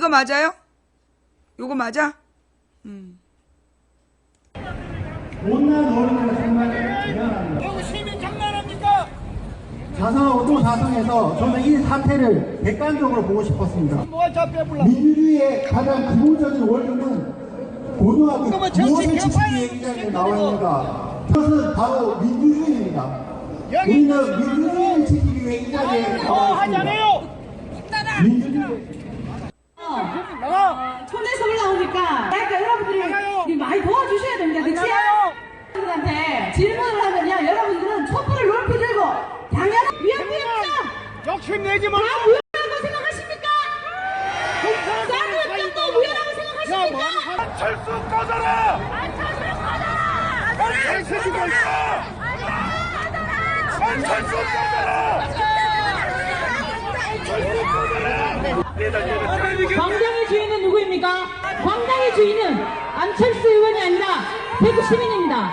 이거 맞아요? 요거 맞아? 못난 어린이가 정말 대단합니다. 여기 시민 장난합니까? 자성에서 저는 이 사태를 객관적으로 보고 싶었습니다. 뭐가 잡혀불라? 민주주의의 가장 기본적인 원리는 고등학교 그러면 정치 무엇을 지키기 편파를 얘기하는 나와 있는가? 그것은 바로 민주주의입니다. 여기 우리는 민주주의를 지키기 위해 이 자리에 나와 있습니다. 하잖아요. 민주주의. 나가. 촌에서 올라오니까 그러니까 여러분들이 많이 도와주셔야 됩니다. 그치? 여러분들한테 질문을 하면요, 여러분들은 촛불을 높이 들고 당연한 위험무역자 욕심내지 마. 다 무효라고 생각하십니까? 싸움을 정도 무효라고 생각하십니까? 안철수 꺼져라. 안철수 꺼져라. 안철수 꺼져라. 광장의 주인은 누구입니까? 광장의 주인은 안철수 의원이 아니라 대구 시민입니다.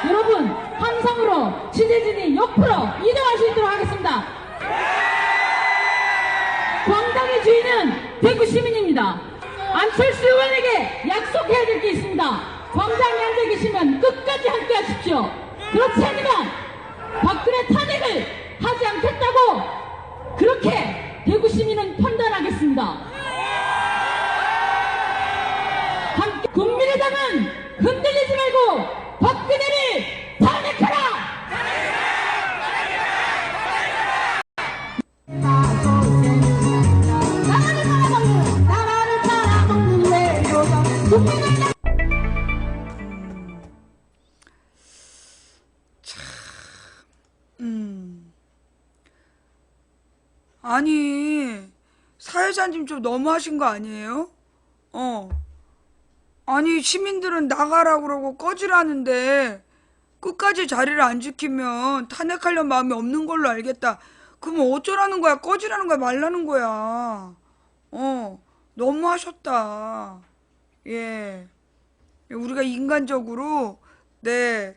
여러분, 함성으로 취재진이 옆으로 이동할 수 있도록 하겠습니다. 광장의 주인은 대구 시민입니다. 안철수 의원에게 약속해야 될 게 있습니다. 광장에 앉아 계시면 끝까지 함께 하십시오. 그렇지 않으면 박근혜 탄핵을 하지 않겠다고 그렇게 대구 시민은 판단하겠습니다. 함께 국민의당은 흔들리지 말고 박근혜를 탄핵하라! 나라를 팔아먹는 내 요정 국민의당 아니, 사회자님 좀 너무하신 거 아니에요? 아니, 시민들은 나가라 그러고 꺼지라는데 끝까지 자리를 안 지키면 탄핵하려는 마음이 없는 걸로 알겠다. 그러면 어쩌라는 거야? 꺼지라는 거야? 말라는 거야? 너무하셨다. 예. 우리가 인간적으로, 네,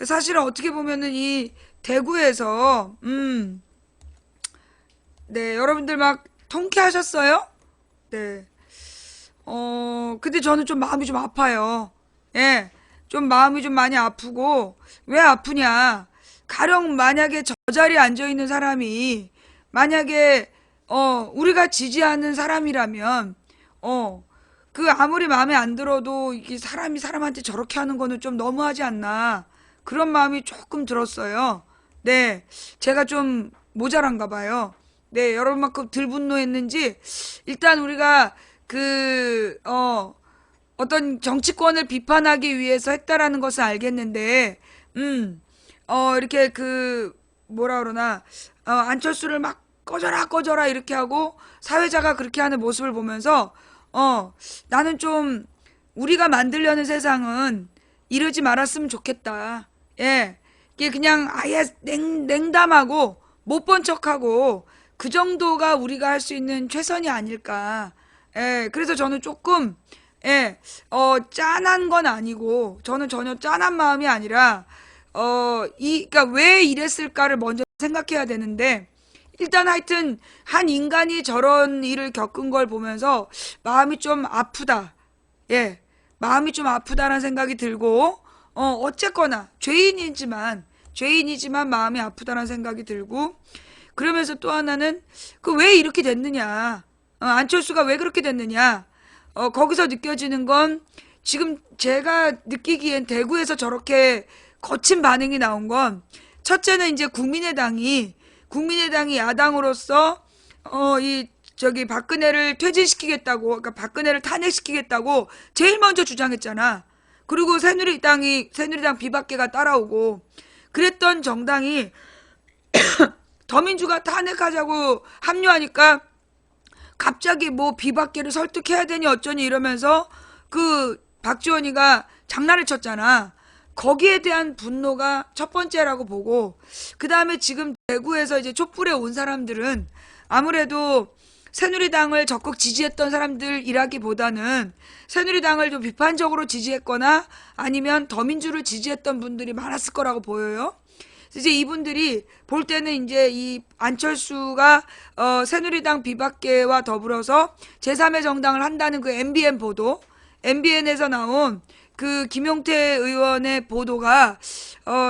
사실은 어떻게 보면은 이 대구에서, 네, 여러분들 막 통쾌하셨어요? 네. 근데 저는 좀 마음이 좀 아파요. 예. 좀 마음이 좀 많이 아프고, 왜 아프냐. 가령 만약에 저 자리에 앉아있는 사람이, 만약에, 우리가 지지하는 사람이라면, 그 아무리 마음에 안 들어도 이게 사람이 사람한테 저렇게 하는 거는 좀 너무하지 않나. 그런 마음이 조금 들었어요. 네. 제가 좀 모자란가 봐요. 네. 여러분만큼 덜 분노했는지, 일단 우리가 어떤 정치권을 비판하기 위해서 했다라는 것을 알겠는데, 이렇게 뭐라 그러나, 안철수를 막 꺼져라 이렇게 하고, 사회자가 그렇게 하는 모습을 보면서, 나는 좀, 우리가 만들려는 세상은 이러지 말았으면 좋겠다. 예. 이게 그냥 아예 냉담하고, 못 본 척하고, 그 정도가 우리가 할 수 있는 최선이 아닐까. 예. 그래서 저는 조금, 예, 짠한 건 아니고, 저는 전혀 짠한 마음이 아니라, 그러니까 왜 이랬을까를 먼저 생각해야 되는데, 일단 하여튼, 한 인간이 저런 일을 겪은 걸 보면서, 마음이 좀 아프다. 예, 마음이 좀 아프다라는 생각이 들고, 어쨌거나, 죄인이지만 마음이 아프다라는 생각이 들고, 그러면서 또 하나는, 왜 이렇게 됐느냐. 안철수가 왜 그렇게 됐느냐. 거기서 느껴지는 건 지금 제가 느끼기엔 대구에서 저렇게 거친 반응이 나온 건 첫째는 이제 국민의당이 야당으로서 박근혜를 퇴진시키겠다고, 그러니까 박근혜를 탄핵시키겠다고 제일 먼저 주장했잖아. 그리고 새누리당 비박계가 따라오고 그랬던 정당이 더민주가 탄핵하자고 합류하니까 갑자기 뭐 비박계를 설득해야 되니 어쩌니 이러면서 박지원이가 장난을 쳤잖아. 거기에 대한 분노가 첫 번째라고 보고, 그 다음에 지금 대구에서 이제 촛불에 온 사람들은 아무래도 새누리당을 적극 지지했던 사람들이라기보다는 새누리당을 좀 비판적으로 지지했거나 아니면 더민주를 지지했던 분들이 많았을 거라고 보여요. 이제 이분들이 볼 때는 이제 이 안철수가 새누리당 비박계와 더불어서 제3의 정당을 한다는 그 MBN 보도, MBN에서 나온 그 김용태 의원의 보도가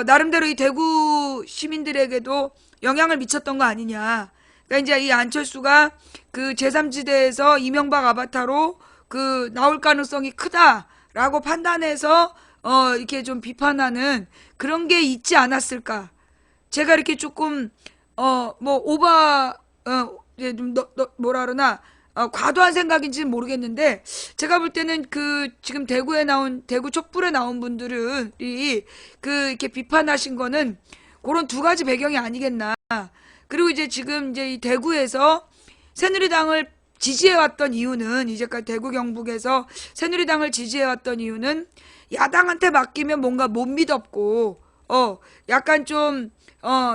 나름대로 이 대구 시민들에게도 영향을 미쳤던 거 아니냐. 그러니까 이제 이 안철수가 그 제3지대에서 이명박 아바타로 그 나올 가능성이 크다라고 판단해서 이렇게 좀 비판하는 그런 게 있지 않았을까. 제가 이렇게 조금 뭐 이제 좀 뭐라 그러나 과도한 생각인지는 모르겠는데 제가 볼 때는 그 지금 대구 촛불에 나온 분들이 그 이렇게 비판하신 거는 그런 두 가지 배경이 아니겠나. 그리고 이제 지금 이제 이 대구에서 새누리당을 지지해왔던 이유는 이제까지 대구 경북에서 새누리당을 지지해왔던 이유는 야당한테 맡기면 뭔가 못 믿었고 약간 좀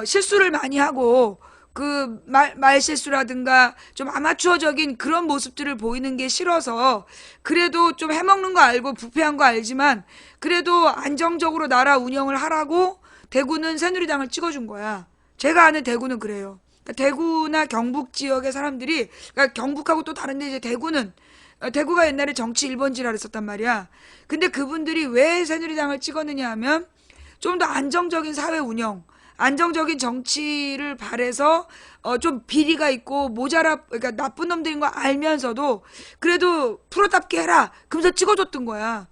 실수를 많이 하고 그 말 실수라든가 좀 아마추어적인 그런 모습들을 보이는 게 싫어서 그래도 좀 해먹는 거 알고 부패한 거 알지만 그래도 안정적으로 나라 운영을 하라고 대구는 새누리당을 찍어준 거야. 제가 아는 대구는 그래요. 그러니까 대구나 경북 지역의 사람들이 그러니까 경북하고 또 다른데 이제 대구가 옛날에 정치 1번지라 그랬었단 말이야. 근데 그분들이 왜 새누리당을 찍었느냐 하면 좀 더 안정적인 사회 운영, 안정적인 정치를 바래서 좀 비리가 있고 그러니까 나쁜 놈들인 거 알면서도 그래도 프로답게 해라. 그러면서 찍어줬던 거야.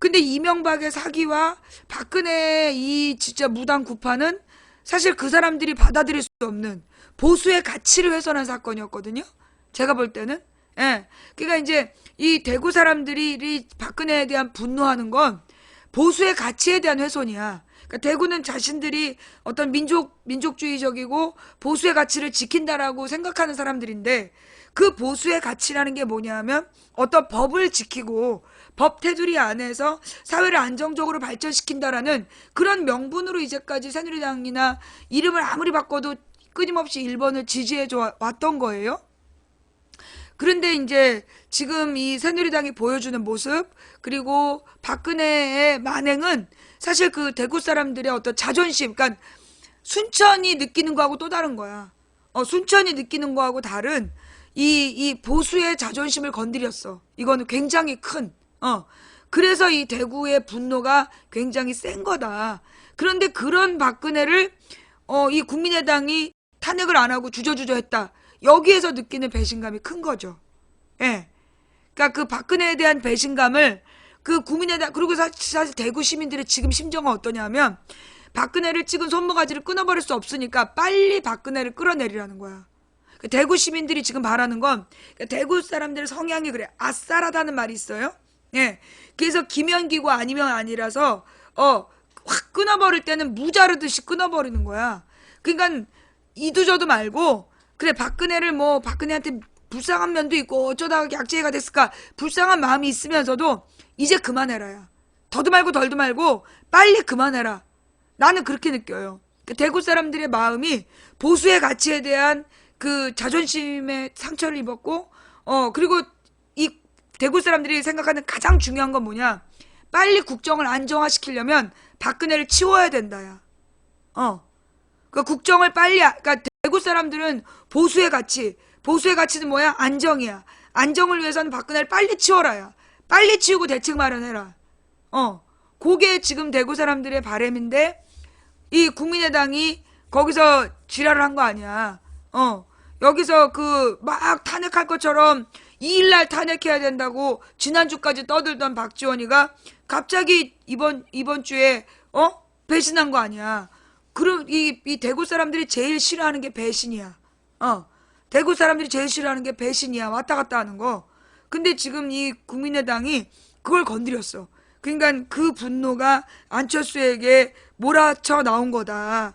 근데 이명박의 사기와 박근혜의 이 진짜 무당 구파는 사실 그 사람들이 받아들일 수 없는 보수의 가치를 훼손한 사건이었거든요. 제가 볼 때는. 예. 그러니까 이제 이 대구 사람들이 박근혜에 대한 분노하는 건 보수의 가치에 대한 훼손이야. 그러니까 대구는 자신들이 어떤 민족주의적이고 보수의 가치를 지킨다라고 생각하는 사람들인데 그 보수의 가치라는 게 뭐냐 하면 어떤 법을 지키고 법 테두리 안에서 사회를 안정적으로 발전시킨다라는 그런 명분으로 이제까지 새누리당이나 이름을 아무리 바꿔도 끊임없이 1번을 지지해 왔던 거예요. 그런데 이제 지금 이 새누리당이 보여주는 모습 그리고 박근혜의 만행은 사실 그 대구 사람들의 어떤 자존심, 그러니까 순천이 느끼는 거하고 또 다른 거야. 순천이 느끼는 거하고 다른 이 보수의 자존심을 건드렸어. 이거는 굉장히 큰. 그래서 이 대구의 분노가 굉장히 센 거다. 그런데 그런 박근혜를 이 국민의당이 탄핵을 안 하고 주저주저 했다. 여기에서 느끼는 배신감이 큰 거죠. 예. 그러니까 그 박근혜에 대한 배신감을 그 국민의당 그리고 사실 대구 시민들의 지금 심정은 어떠냐면 박근혜를 찍은 손모가지를 끊어버릴 수 없으니까 빨리 박근혜를 끌어내리라는 거야. 대구 시민들이 지금 바라는 건 대구 사람들의 성향이 그래. 아싸라다는 말이 있어요. 예. 그래서 김연기고 아니면 아니라서 확 끊어버릴 때는 무자르듯이 끊어버리는 거야. 그러니까 이도저도 말고 그래 박근혜를 뭐 박근혜한테 불쌍한 면도 있고 어쩌다가 약제가 됐을까 불쌍한 마음이 있으면서도 이제 그만해라야. 더도 말고 덜도 말고 빨리 그만해라. 나는 그렇게 느껴요. 대구 사람들의 마음이 보수의 가치에 대한 그 자존심에 상처를 입었고 그리고 이 대구 사람들이 생각하는 가장 중요한 건 뭐냐. 빨리 국정을 안정화시키려면 박근혜를 치워야 된다야. 그 국정을 빨리 그러니까 대구 사람들은 보수의 가치는 뭐야? 안정이야. 안정을 위해서는 박근혜를 빨리 치워라야. 빨리 치우고 대책 마련해라. 그게 지금 대구 사람들의 바람인데 이 국민의당이 거기서 지랄을 한 거 아니야. 여기서 그 막 탄핵할 것처럼 2일날 탄핵해야 된다고 지난주까지 떠들던 박지원이가 갑자기 이번 주에 배신한 거 아니야. 그럼 이 대구 사람들이 제일 싫어하는 게 배신이야. 대구 사람들이 제일 싫어하는 게 배신이야. 왔다 갔다 하는 거. 근데 지금 이 국민의당이 그걸 건드렸어. 그러니까 그 분노가 안철수에게 몰아쳐 나온 거다.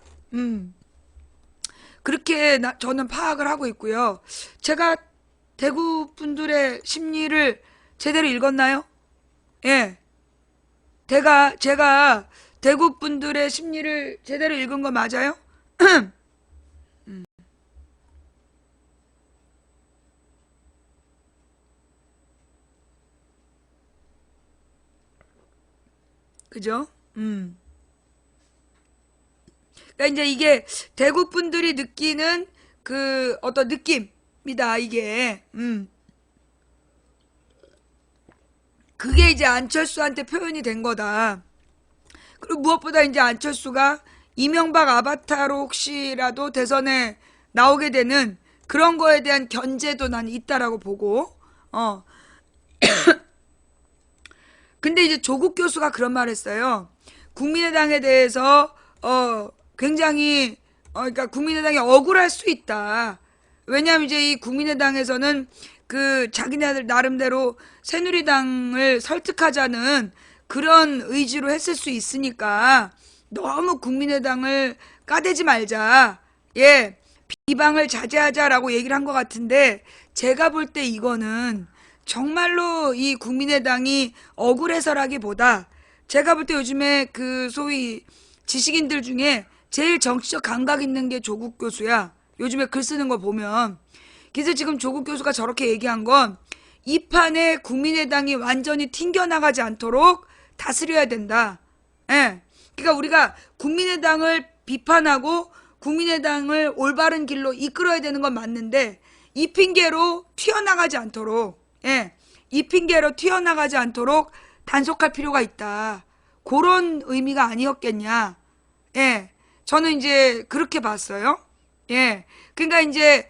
그렇게 저는 파악을 하고 있고요. 제가 대구 분들의 심리를 제대로 읽었나요? 예. 제가 대구 분들의 심리를 제대로 읽은 거 맞아요? 그죠? 그러니까 이제 이게 대구 분들이 느끼는 그 어떤 느낌이다, 이게. 그게 이제 안철수한테 표현이 된 거다. 그리고 무엇보다 이제 안철수가 이명박 아바타로 혹시라도 대선에 나오게 되는 그런 거에 대한 견제도 난 있다라고 보고, 근데 이제 조국 교수가 그런 말 했어요. 국민의당에 대해서, 굉장히, 그러니까 국민의당이 억울할 수 있다. 왜냐하면 이제 이 국민의당에서는 그 자기네들 나름대로 새누리당을 설득하자는 그런 의지로 했을 수 있으니까 너무 국민의당을 까대지 말자. 예. 비방을 자제하자라고 얘기를 한 것 같은데 제가 볼 때 이거는 정말로 이 국민의당이 억울해서라기보다 제가 볼 때 요즘에 그 소위 지식인들 중에 제일 정치적 감각 있는 게 조국 교수야. 요즘에 글 쓰는 거 보면. 그래서 지금 조국 교수가 저렇게 얘기한 건 이 판에 국민의당이 완전히 튕겨나가지 않도록 다스려야 된다. 예. 그러니까 우리가 국민의당을 비판하고 국민의당을 올바른 길로 이끌어야 되는 건 맞는데 이 핑계로 튀어나가지 않도록, 예. 이 핑계로 튀어나가지 않도록 단속할 필요가 있다. 그런 의미가 아니었겠냐. 예. 저는 이제 그렇게 봤어요. 예. 그러니까 이제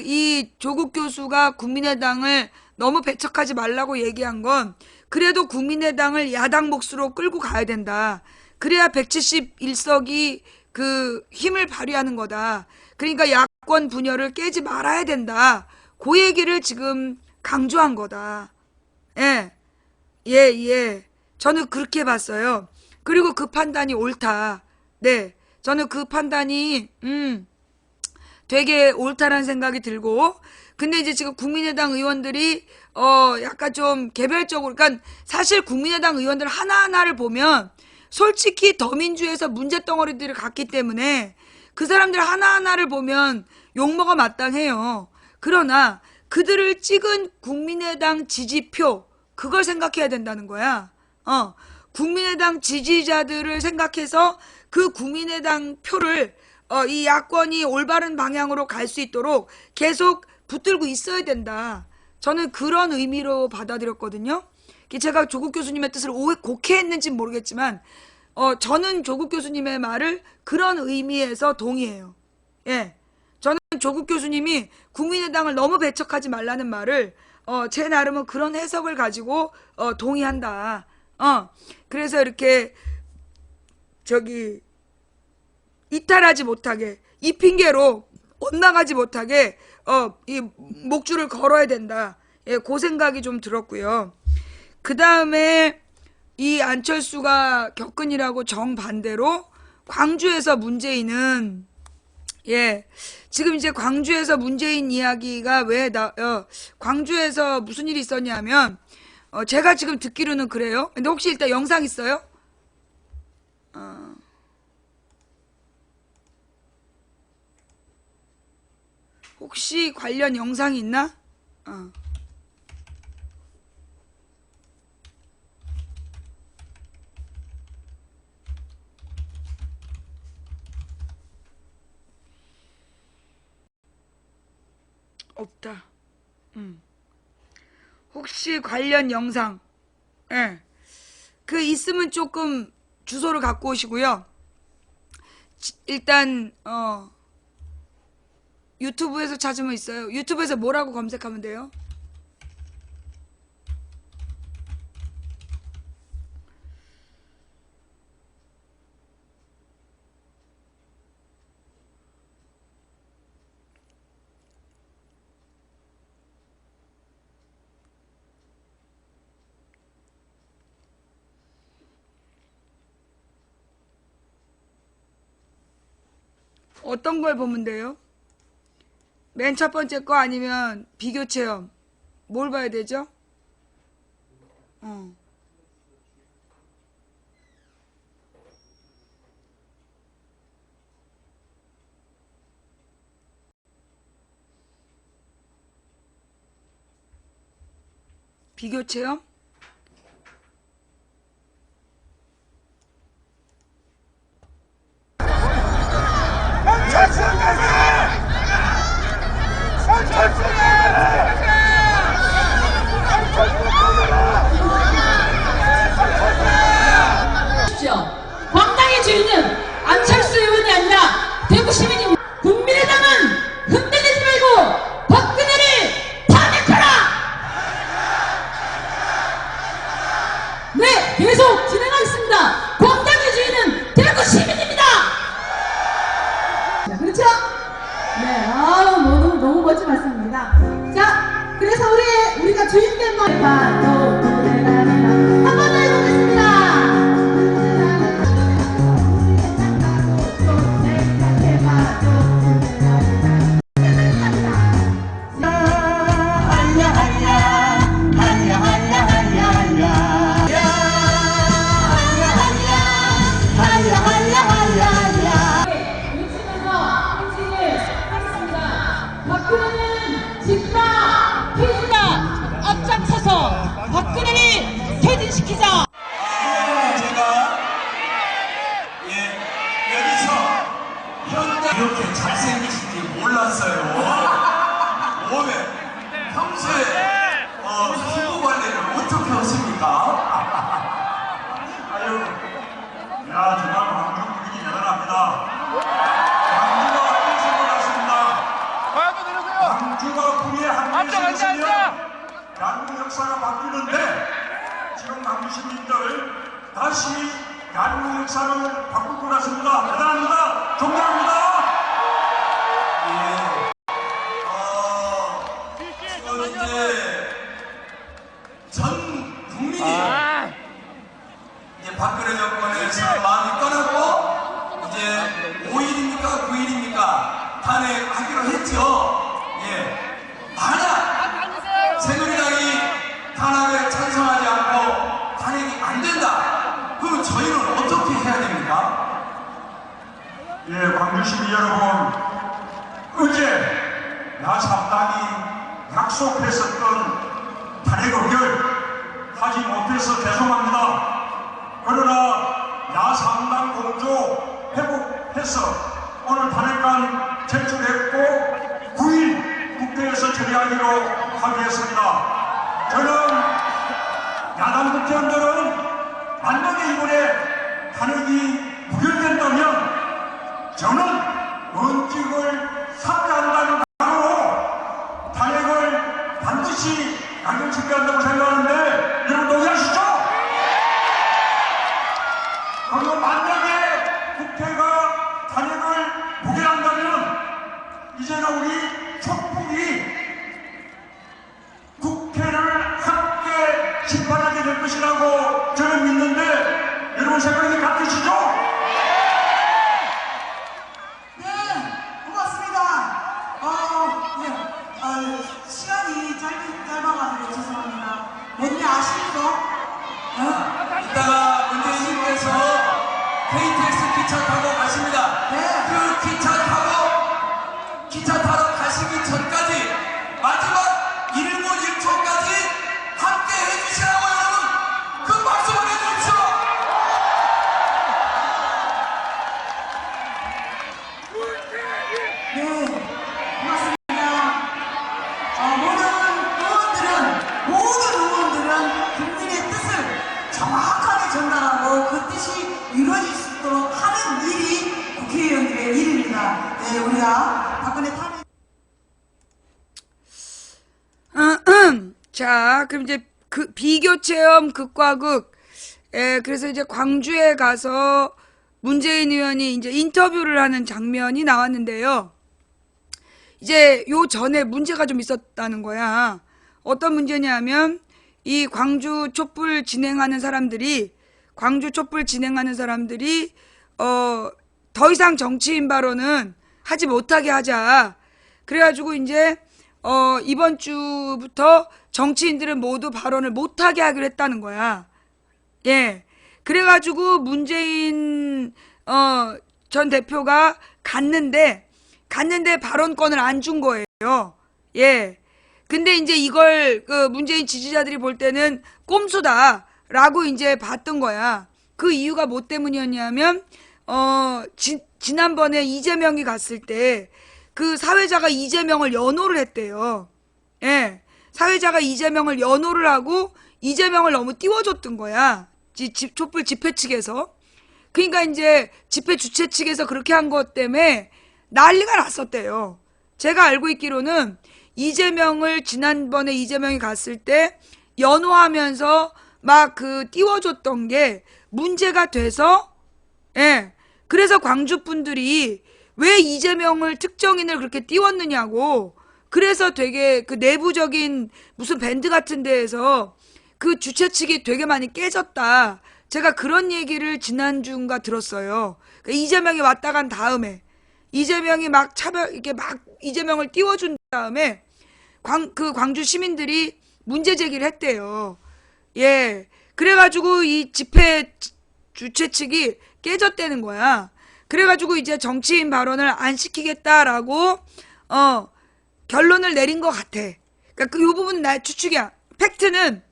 이 조국 교수가 국민의당을 너무 배척하지 말라고 얘기한 건 그래도 국민의당을 야당 몫으로 끌고 가야 된다. 그래야 171석이 그 힘을 발휘하는 거다. 그러니까 야권 분열을 깨지 말아야 된다. 그 얘기를 지금 강조한 거다. 예. 예. 저는 그렇게 봤어요. 그리고 그 판단이 옳다. 네. 저는 그 판단이 되게 옳다라는 생각이 들고, 근데 이제 지금 국민의당 의원들이 약간 좀 개별적으로, 그러니까 사실 국민의당 의원들 하나하나를 보면 솔직히 더민주에서 문제덩어리들을 갔기 때문에 그 사람들 하나하나를 보면 욕먹어 마땅해요. 그러나 그들을 찍은 국민의당 지지표, 그걸 생각해야 된다는 거야. 국민의당 지지자들을 생각해서 그 국민의당 표를 이 야권이 올바른 방향으로 갈 수 있도록 계속 붙들고 있어야 된다. 저는 그런 의미로 받아들였거든요. 제가 조국 교수님의 뜻을 곡해했는지는 모르겠지만 저는 조국 교수님의 말을 그런 의미에서 동의해요. 예, 저는 조국 교수님이 국민의당을 너무 배척하지 말라는 말을 제 나름은 그런 해석을 가지고 동의한다. 그래서 이렇게 이탈하지 못하게, 이 핑계로 엇나가지 못하게 이 목줄을 걸어야 된다. 예, 그 생각이 좀 들었고요. 그 다음에 이 안철수가 겪은 일하고 정반대로 광주에서 문재인은, 예, 지금 이제 광주에서 문재인 이야기가 광주에서 무슨 일이 있었냐면 제가 지금 듣기로는 그래요. 근데 혹시 일단 영상 있어요? 혹시 관련 영상이 있나? 없다. 혹시 관련 영상, 예, 그 있으면 조금 주소를 갖고 오시고요. 일단 유튜브에서 찾으면 있어요. 유튜브에서 뭐라고 검색하면 돼요? 어떤 걸 보면 돼요? 맨 첫 번째 거 아니면 비교 체험? 뭘 봐야 되죠? 비교 체험? 멋진 말씀입니다. 자, 그래서 우리가 주인된 거 한 번 더 해보겠습니다. 외치면서 행진을 하겠습니다. 박근혜는 집다 퇴진다 앞장서서 박근혜를 퇴진시키자. 제가 여기서 현장 이렇게 잘생기신지 몰랐어요. 오늘 평소에 피부 관리를 어떻게 하십니까? 아유, 야, 정말 광주 분위기 대단합니다. 광주가 일성을 하십니다. 광주가 불의의 한국에 있으면 양국 역사가 바뀌는데 지금 광주 시민들 다시 양국 역사를 바꿀 것 같습니다. 대단합니다. 존경합니다. 지금 이제 전 국민이 이제 박근혜 정권에서 마음이 떠났고 이제 5일입니까 9일입니까 탄핵하기로 했죠. 만약 새누리당이 탄핵에 찬성하지 않고 탄핵이 안 된다. 그럼 저희는 어떻게 해야 됩니까? 광주 시민 여러분, 어제 야3당이 약속했었던 탄핵 의결 하지 못해서 죄송합니다. 그러나 야3당 공조 회복해서 오늘 탄핵안 제출했고 9일 국회에서 처리하기로 합의했습니다. 저는 야당 국회의원들은 만약에 이번에 탄핵이 부결된다면 저는 원칙을 삭제한다는 각오로 탄핵을 반드시 강경집행한다고 생각하는데 여러분 동의하시죠? 그리고 만약에 국회가 탄핵을 부결한다면 이제는 우리 촛불이 국회를 함께 심판하게 될 것이라고 저는 믿는데 여러분 생각이 같으시죠? 시간이 짧아가지고 죄송합니다. 뭔지 아시죠? 이따가 문재인님께서 KTX 기차 타고 가십니다. 그 기차 타러 가시기 전까지 마지막 1분 1초까지 함께 해주시라고 여러분 그 박수 보내주십시오. 모든 의원들은 국민의 뜻을 정확하게 전달하고 그 뜻이 이루어질 수 있도록 하는 일이 국회의원들의 일입니다. 우리가 박근혜 탄핵 자, 그럼 이제 그 비교 체험 극과극. 그래서 이제 광주에 가서 문재인 의원이 이제 인터뷰를 하는 장면이 나왔는데요. 이제 요 전에 문제가 좀 있었다는 거야. 어떤 문제냐면 이 광주 촛불 진행하는 사람들이 더 이상 정치인 발언은 하지 못하게 하자. 그래가지고 이제 이번 주부터 정치인들은 모두 발언을 못하게 하기로 했다는 거야. 그래가지고 문재인 전 대표가 갔는데 발언권을 안 준 거예요. 근데 이제 이걸 그 문재인 지지자들이 볼 때는 꼼수다라고 이제 봤던 거야. 그 이유가 뭐 때문이었냐면 지난번에 이재명이 갔을 때 그 사회자가 이재명을 연호를 했대요. 사회자가 이재명을 연호를 하고 이재명을 너무 띄워줬던 거야. 촛불 집회 측에서. 그러니까 이제 집회 주최 측에서 그렇게 한 것 때문에 난리가 났었대요. 제가 알고 있기로는 지난번에 이재명이 갔을 때 연호하면서 막 그 띄워줬던 게 문제가 돼서, 그래서 광주 분들이 왜 이재명을 특정인을 그렇게 띄웠느냐고 그래서 되게 그 내부적인 무슨 밴드 같은 데에서 그 주최 측이 되게 많이 깨졌다. 제가 그런 얘기를 지난주인가 들었어요. 그러니까 이재명이 왔다 간 다음에 이재명이 막 이렇게 막 이재명을 띄워준 다음에 그 광주 시민들이 문제 제기를 했대요. 예. 그래가지고 이 집회 주최 측이 깨졌다는 거야. 그래가지고 이제 정치인 발언을 안 시키겠다라고, 결론을 내린 것 같아. 그러니까 요 부분은 나의 추측이야. 팩트는,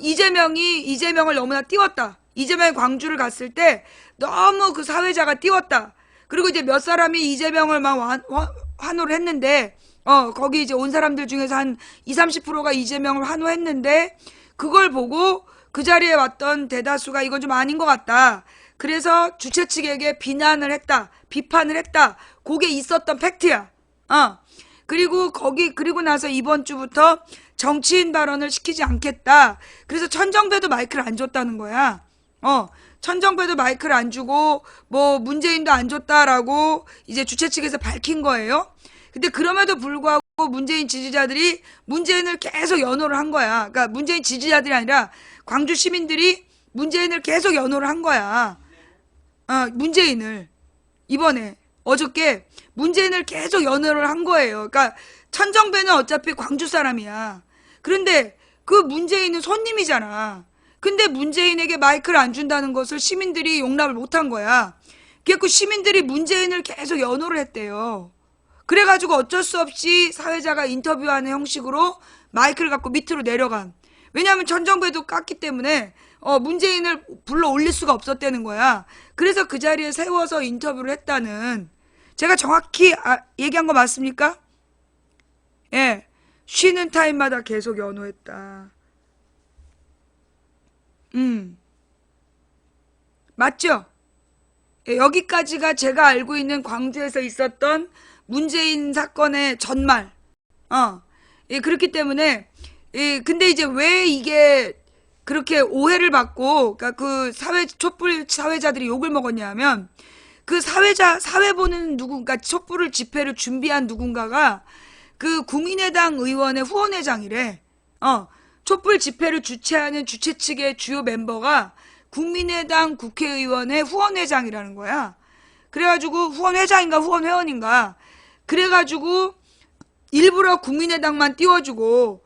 이재명을 너무나 띄웠다. 이재명이 광주를 갔을 때 너무 그 사회자가 띄웠다. 그리고 이제 몇 사람이 이재명을 막 환호를 했는데, 거기 이제 온 사람들 중에서 한 20, 30%가 이재명을 환호했는데, 그걸 보고 그 자리에 왔던 대다수가 이건 좀 아닌 것 같다. 그래서 주최 측에게 비난을 했다. 비판을 했다. 그게 있었던 팩트야. 그리고 나서 이번 주부터 정치인 발언을 시키지 않겠다. 그래서 천정배도 마이크를 안 줬다는 거야. 천정배도 마이크를 안 주고, 뭐, 문재인도 안 줬다라고 이제 주최 측에서 밝힌 거예요. 근데 그럼에도 불구하고 문재인 지지자들이 문재인을 계속 연호를 한 거야. 그러니까 문재인 지지자들이 아니라 광주 시민들이 문재인을 계속 연호를 한 거야. 문재인을. 이번에, 어저께 문재인을 계속 연호를 한 거예요. 그러니까 천정배는 어차피 광주 사람이야. 그런데 그 문재인은 손님이잖아. 근데 문재인에게 마이크를 안 준다는 것을 시민들이 용납을 못한 거야. 그래서 시민들이 문재인을 계속 연호를 했대요. 그래가지고 어쩔 수 없이 사회자가 인터뷰하는 형식으로 마이크를 갖고 밑으로 내려간. 왜냐하면 천정배도 깠기 때문에 문재인을 불러 올릴 수가 없었다는 거야. 그래서 그 자리에 세워서 인터뷰를 했다는. 제가 정확히 얘기한 거 맞습니까? 예. 쉬는 타임마다 계속 연호했다. 맞죠? 예, 여기까지가 제가 알고 있는 광주에서 있었던 문재인 사건의 전말. 예, 그렇기 때문에, 예, 근데 이제 왜 이게 그렇게 오해를 받고, 그러니까 그 촛불 사회자들이 욕을 먹었냐면, 그 사회 보는 누군가, 촛불을 집회를 준비한 누군가가 그 국민의당 의원의 후원회장이래. 촛불 집회를 주최하는 주최 측의 주요 멤버가 국민의당 국회의원의 후원회장이라는 거야. 그래가지고 후원회장인가 후원회원인가. 그래가지고 일부러 국민의당만 띄워주고,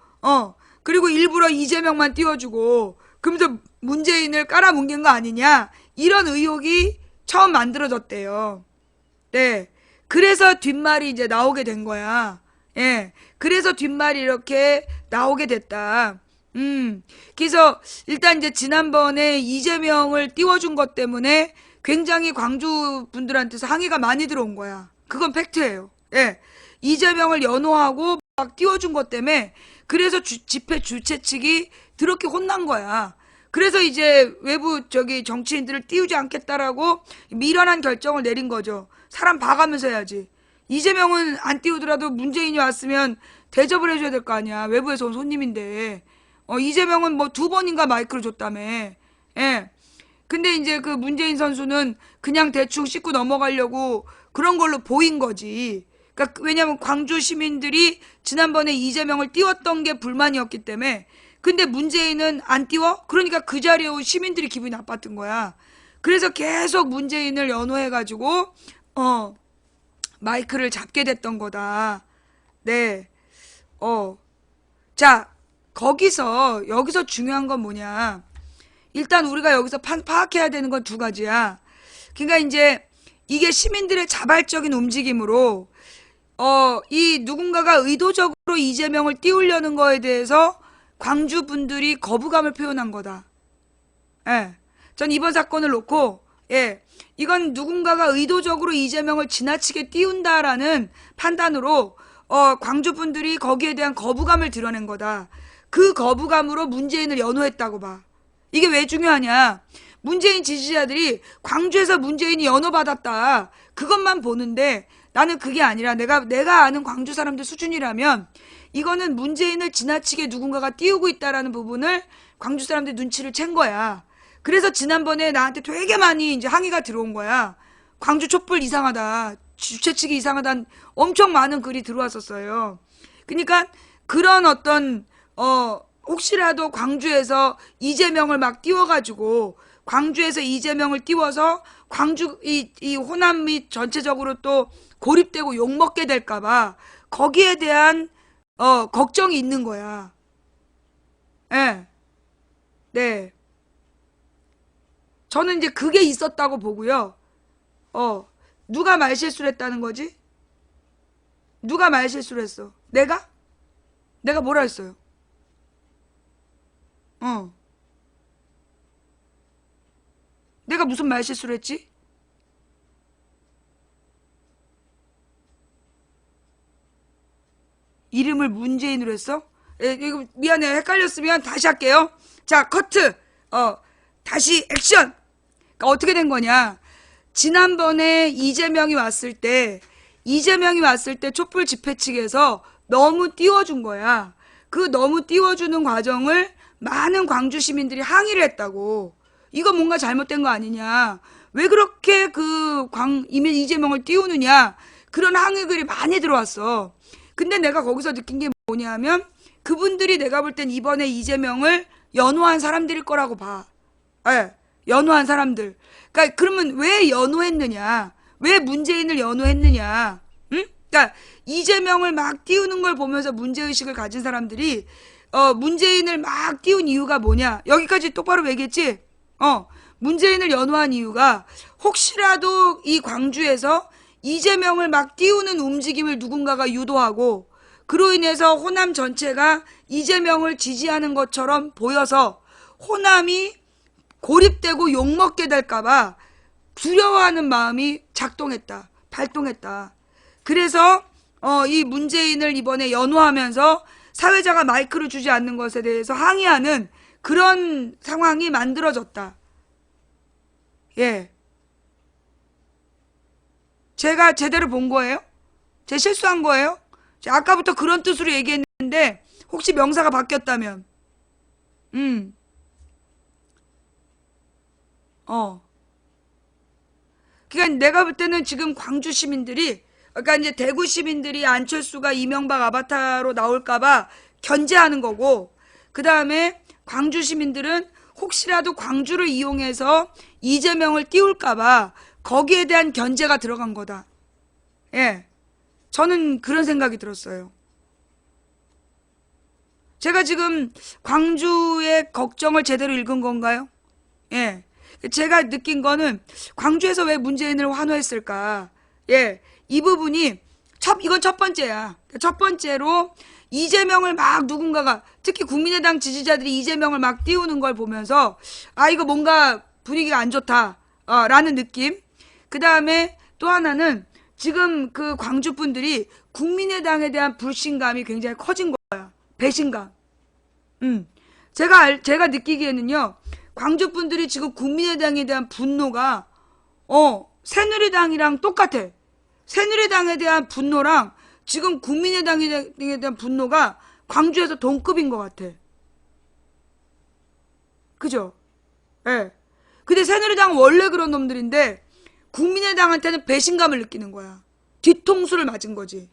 그리고 일부러 이재명만 띄워주고, 그러면서 문재인을 깔아뭉갠 거 아니냐. 이런 의혹이 처음 만들어졌대요. 네. 그래서 뒷말이 이제 나오게 된 거야. 예. 그래서 뒷말이 이렇게 나오게 됐다. 그래서 일단 이제 지난번에 이재명을 띄워준 것 때문에 굉장히 광주 분들한테서 항의가 많이 들어온 거야. 그건 팩트예요. 예. 이재명을 연호하고 막 띄워준 것 때문에 그래서 집회 주최 측이 더럽게 혼난 거야. 그래서 이제 외부 정치인들을 띄우지 않겠다라고 미련한 결정을 내린 거죠. 사람 봐가면서 해야지. 이재명은 안 띄우더라도 문재인이 왔으면 대접을 해줘야 될 거 아니야. 외부에서 온 손님인데. 이재명은 뭐 2번인가 마이크를 줬다며. 예. 근데 이제 그 문재인 선수는 그냥 대충 씻고 넘어가려고 그런 걸로 보인 거지. 그러니까 왜냐면 광주 시민들이 지난번에 이재명을 띄웠던 게 불만이었기 때문에. 근데 문재인은 안 띄워? 그러니까 그 자리에 온 시민들이 기분이 나빴던 거야. 그래서 계속 문재인을 연호해가지고 마이크를 잡게 됐던 거다. 네. 자, 여기서 중요한 건 뭐냐. 일단 우리가 여기서 파악해야 되는 건 2가지야. 그러니까 이제 이게 시민들의 자발적인 움직임으로 이 누군가가 의도적으로 이재명을 띄우려는 거에 대해서 광주 분들이 거부감을 표현한 거다. 예. 전 이번 사건을 놓고, 예. 이건 누군가가 의도적으로 이재명을 지나치게 띄운다라는 판단으로, 광주 분들이 거기에 대한 거부감을 드러낸 거다. 그 거부감으로 문재인을 연호했다고 봐. 이게 왜 중요하냐. 문재인 지지자들이 광주에서 문재인이 연호받았다. 그것만 보는데 나는 그게 아니라 내가 아는 광주 사람들 수준이라면 이거는 문재인을 지나치게 누군가가 띄우고 있다라는 부분을 광주 사람들 눈치를 챈 거야. 그래서 지난번에 나한테 되게 많이 이제 항의가 들어온 거야. 광주 촛불 이상하다. 주최 측이 이상하다. 엄청 많은 글이 들어왔었어요. 그러니까 그런 어떤 혹시라도 광주에서 이재명을 막 띄워가지고 광주에서 이재명을 띄워서 광주 이 호남 및 전체적으로 또 고립되고 욕먹게 될까봐 거기에 대한 걱정이 있는 거야. 예. 네. 저는 이제 그게 있었다고 보고요. 누가 말실수를 했다는 거지? 누가 말실수를 했어? 내가? 내가 뭐라 했어요? 내가 무슨 말실수를 했지? 이름을 문재인으로 했어? 이거 미안해. 헷갈렸으면 다시 할게요. 자, 커트. 다시 액션. 그러니까 어떻게 된 거냐? 지난번에 이재명이 왔을 때 촛불 집회 측에서 너무 띄워준 거야. 그 너무 띄워주는 과정을 많은 광주 시민들이 항의를 했다고. 이거 뭔가 잘못된 거 아니냐. 왜 그렇게 이재명을 띄우느냐. 그런 항의글이 많이 들어왔어. 근데 내가 거기서 느낀 게 뭐냐면 그분들이 내가 볼 땐 이번에 이재명을 연호한 사람들일 거라고 봐. 예, 연호한 사람들. 그러니까 그러면 왜 연호했느냐? 왜 문재인을 연호했느냐? 응? 그러니까 이재명을 막 띄우는 걸 보면서 문제의식을 가진 사람들이 문재인을 막 띄운 이유가 뭐냐? 여기까지 똑바로 얘기했지? 문재인을 연호한 이유가 혹시라도 이 광주에서 이재명을 막 띄우는 움직임을 누군가가 유도하고 그로 인해서 호남 전체가 이재명을 지지하는 것처럼 보여서 호남이 고립되고 욕먹게 될까봐 두려워하는 마음이 발동했다. 그래서 이 문재인을 이번에 연호하면서 사회자가 마이크를 주지 않는 것에 대해서 항의하는 그런 상황이 만들어졌다. 예. 제가 제대로 본 거예요? 제 실수한 거예요? 아까부터 그런 뜻으로 얘기했는데 혹시 명사가 바뀌었다면 그러니까 내가 볼 때는 지금 광주 시민들이 그러니까 이제 대구 시민들이 안철수가 이명박 아바타로 나올까봐 견제하는 거고 그 다음에 광주 시민들은 혹시라도 광주를 이용해서 이재명을 띄울까봐 거기에 대한 견제가 들어간 거다. 예. 저는 그런 생각이 들었어요. 제가 지금 광주의 걱정을 제대로 읽은 건가요? 예. 제가 느낀 거는 광주에서 왜 문재인을 환호했을까? 예. 이 부분이 이건 첫 번째야. 첫 번째로 이재명을 막 누군가가 특히 국민의당 지지자들이 이재명을 막 띄우는 걸 보면서 이거 뭔가 분위기가 안 좋다. 라는 느낌. 그 다음에 또 하나는 지금 그 광주 분들이 국민의당에 대한 불신감이 굉장히 커진 거야. 배신감. 제가 느끼기에는요. 광주 분들이 지금 국민의당에 대한 분노가 새누리당이랑 똑같아. 새누리당에 대한 분노랑 지금 국민의당에 대한 분노가 광주에서 동급인 것 같아. 그죠? 예. 근데 새누리당은 원래 그런 놈들인데 국민의당한테는 배신감을 느끼는 거야. 뒤통수를 맞은 거지.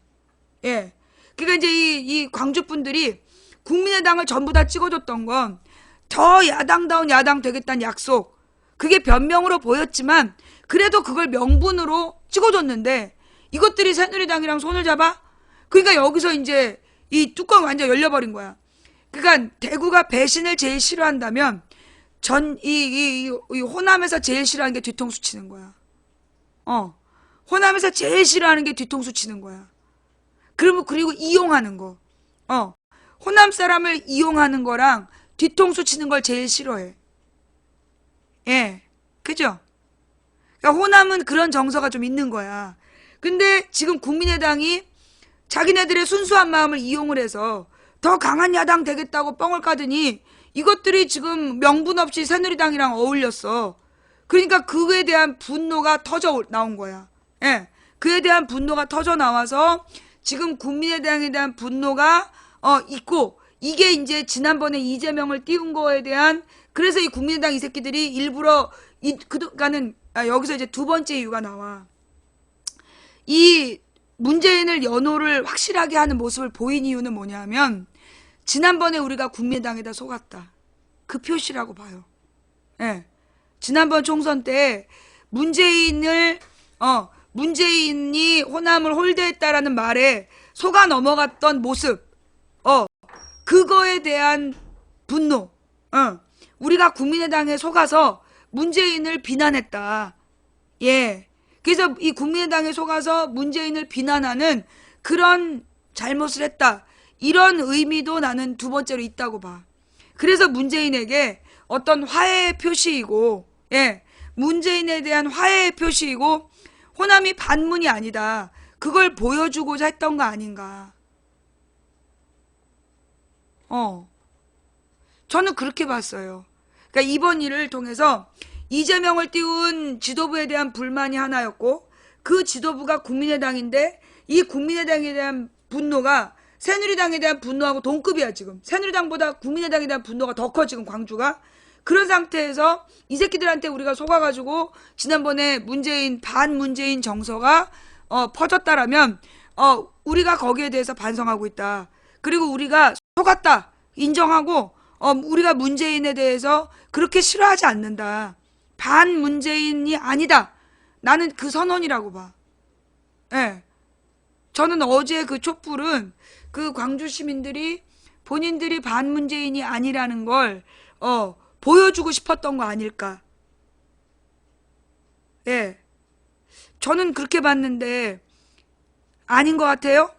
예. 그러니까 이제 이 광주 분들이 국민의당을 전부 다 찍어줬던 건 더 야당다운 야당 되겠다는 약속. 그게 변명으로 보였지만 그래도 그걸 명분으로 찍어줬는데 이것들이 새누리당이랑 손을 잡아? 그러니까 여기서 이제 이 뚜껑 완전 열려버린 거야. 그러니까 대구가 배신을 제일 싫어한다면 이 호남에서 제일 싫어하는 게 뒤통수 치는 거야. 호남에서 제일 싫어하는 게 뒤통수 치는 거야. 그리고 이용하는 거. 호남 사람을 이용하는 거랑 뒤통수 치는 걸 제일 싫어해. 예. 그죠? 그러니까 호남은 그런 정서가 좀 있는 거야. 근데 지금 국민의당이 자기네들의 순수한 마음을 이용을 해서 더 강한 야당 되겠다고 뻥을 까더니 이것들이 지금 명분 없이 새누리당이랑 어울렸어. 그러니까 그에 대한 분노가 터져 나온 거야. 예. 그에 대한 분노가 터져 나와서 지금 국민의당에 대한 분노가 있고 이게 이제 지난번에 이재명을 띄운 거에 대한 그래서 이 국민의당 이 새끼들이 일부러 여기서 이제 두 번째 이유가 나와. 이 문재인을 연호를 확실하게 하는 모습을 보인 이유는 뭐냐면 지난번에 우리가 국민의당에다 속았다. 그 표시라고 봐요. 예. 지난번 총선 때 문재인이 호남을 홀대했다라는 말에 속아 넘어갔던 모습, 그거에 대한 분노, 우리가 국민의당에 속아서 문재인을 비난했다. 예. 그래서 이 국민의당에 속아서 문재인을 비난하는 그런 잘못을 했다. 이런 의미도 나는 두 번째로 있다고 봐. 그래서 문재인에게 어떤 화해의 표시이고, 예. 문재인에 대한 화해의 표시이고, 호남이 반문이 아니다. 그걸 보여주고자 했던 거 아닌가. 저는 그렇게 봤어요. 그러니까 이번 일을 통해서 이재명을 띄운 지도부에 대한 불만이 하나였고, 그 지도부가 국민의당인데 이 국민의당에 대한 분노가 새누리당에 대한 분노하고 동급이야. 지금 새누리당보다 국민의당에 대한 분노가 더 커. 지금 광주가. 그런 상태에서 이 새끼들한테 우리가 속아가지고 지난번에 반문재인 정서가 퍼졌다라면 우리가 거기에 대해서 반성하고 있다. 그리고 우리가 속았다 인정하고 우리가 문재인에 대해서 그렇게 싫어하지 않는다. 반문재인이 아니다. 나는 그 선언이라고 봐. 예. 저는 어제 그 촛불은 그 광주 시민들이 본인들이 반문재인이 아니라는 걸 보여주고 싶었던 거 아닐까. 예. 저는 그렇게 봤는데 아닌 것 같아요?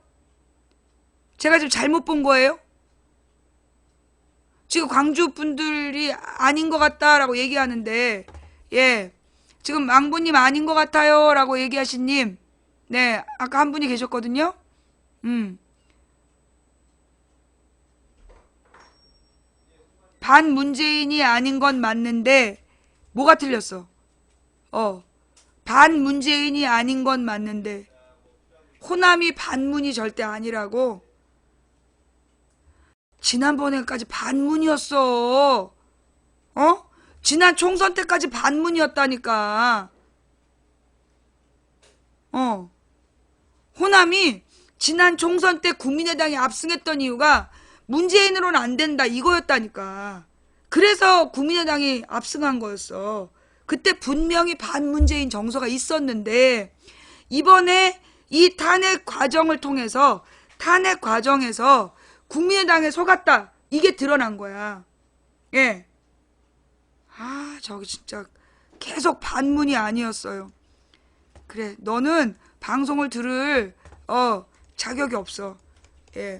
제가 지금 잘못 본 거예요? 지금 광주 분들이 아닌 것 같다라고 얘기하는데, 예. 지금 망부님 아닌 것 같아요 라고 얘기하신 님, 네. 아까 한 분이 계셨거든요? 반문재인이 아닌 건 맞는데, 뭐가 틀렸어? 반문재인이 아닌 건 맞는데, 호남이 반문이 절대 아니라고? 지난번에까지 반문이었어. 지난 총선 때까지 반문이었다니까. 호남이 지난 총선 때 국민의당이 압승했던 이유가 문재인으로는 안 된다 이거였다니까. 그래서 국민의당이 압승한 거였어. 그때 분명히 반문재인 정서가 있었는데 이번에 이 탄핵 과정에서 국민의당에 속았다. 이게 드러난 거야. 예. 저기 진짜 계속 반문이 아니었어요. 그래, 너는 방송을 들을 자격이 없어. 예.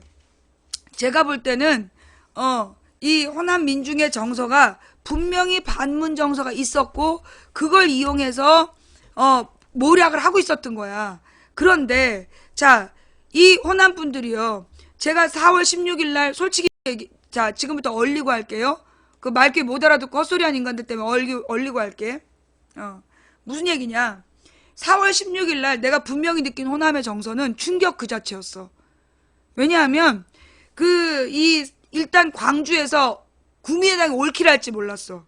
제가 볼 때는 이 호남 민중의 정서가 분명히 반문 정서가 있었고 그걸 이용해서 모략을 하고 있었던 거야. 그런데 자, 이 호남 분들이요. 제가 4월 16일 날 솔직히 자, 지금부터 얼리고 할게요. 그 말귀 못 알아듣고 헛소리한 인간들 때문에 얼리고 할게. 무슨 얘기냐? 4월 16일 날 내가 분명히 느낀 호남의 정서는 충격 그 자체였어. 왜냐하면 일단 광주에서 국민의당이 올킬할지 몰랐어.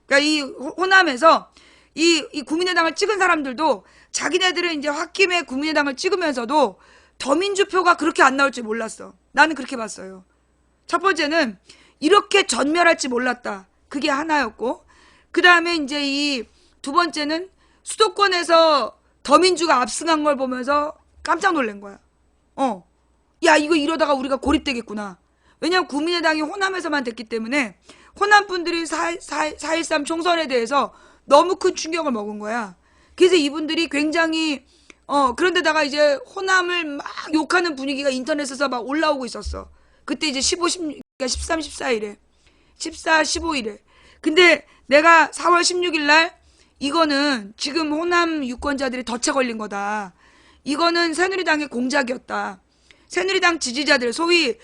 그러니까 이 호남에서 이 국민의당을 찍은 사람들도 자기네들은 이제 홧김에 국민의당을 찍으면서도 더민주표가 그렇게 안 나올 줄 몰랐어. 나는 그렇게 봤어요. 첫 번째는 이렇게 전멸할지 몰랐다. 그게 하나였고, 그 다음에 이제 이 두 번째는 수도권에서 더민주가 압승한 걸 보면서 깜짝 놀란 거야. 야, 이거 이러다가 우리가 고립되겠구나. 왜냐면 국민의당이 호남에서만 됐기 때문에 호남 분들이 4.13 총선에 대해서 너무 큰 충격을 먹은 거야. 그래서 이분들이 굉장히 그런데다가 이제 호남을 막 욕하는 분위기가 인터넷에서 막 올라오고 있었어. 그때 이제 13, 14일에 14, 15일에. 근데 내가 4월 16일 날 이거는 지금 호남 유권자들이 덫에 걸린 거다. 이거는 새누리당의 공작이었다. 새누리당 지지자들, 소위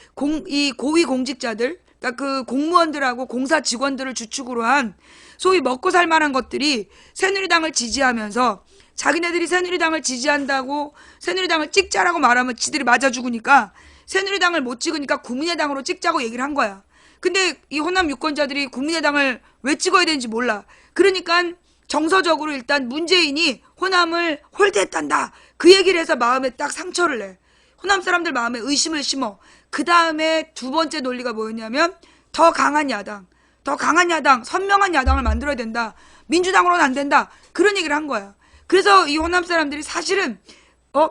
이 고위 공직자들, 그러니까 그 공무원들하고 공사 직원들을 주축으로 한 소위 먹고 살 만한 것들이 새누리당을 지지하면서 자기네들이 새누리당을 지지한다고 새누리당을 찍자라고 말하면 지들이 맞아 죽으니까 새누리당을 못 찍으니까 국민의당으로 찍자고 얘기를 한 거야. 근데 이 호남 유권자들이 국민의당을 왜 찍어야 되는지 몰라. 그러니까 정서적으로 일단 문재인이 호남을 홀대했단다. 그 얘기를 해서 마음에 딱 상처를 내. 호남 사람들 마음에 의심을 심어. 그 다음에 두 번째 논리가 뭐였냐면 더 강한 야당, 선명한 야당을 만들어야 된다. 민주당으로는 안 된다. 그런 얘기를 한 거야. 그래서 이 호남 사람들이 사실은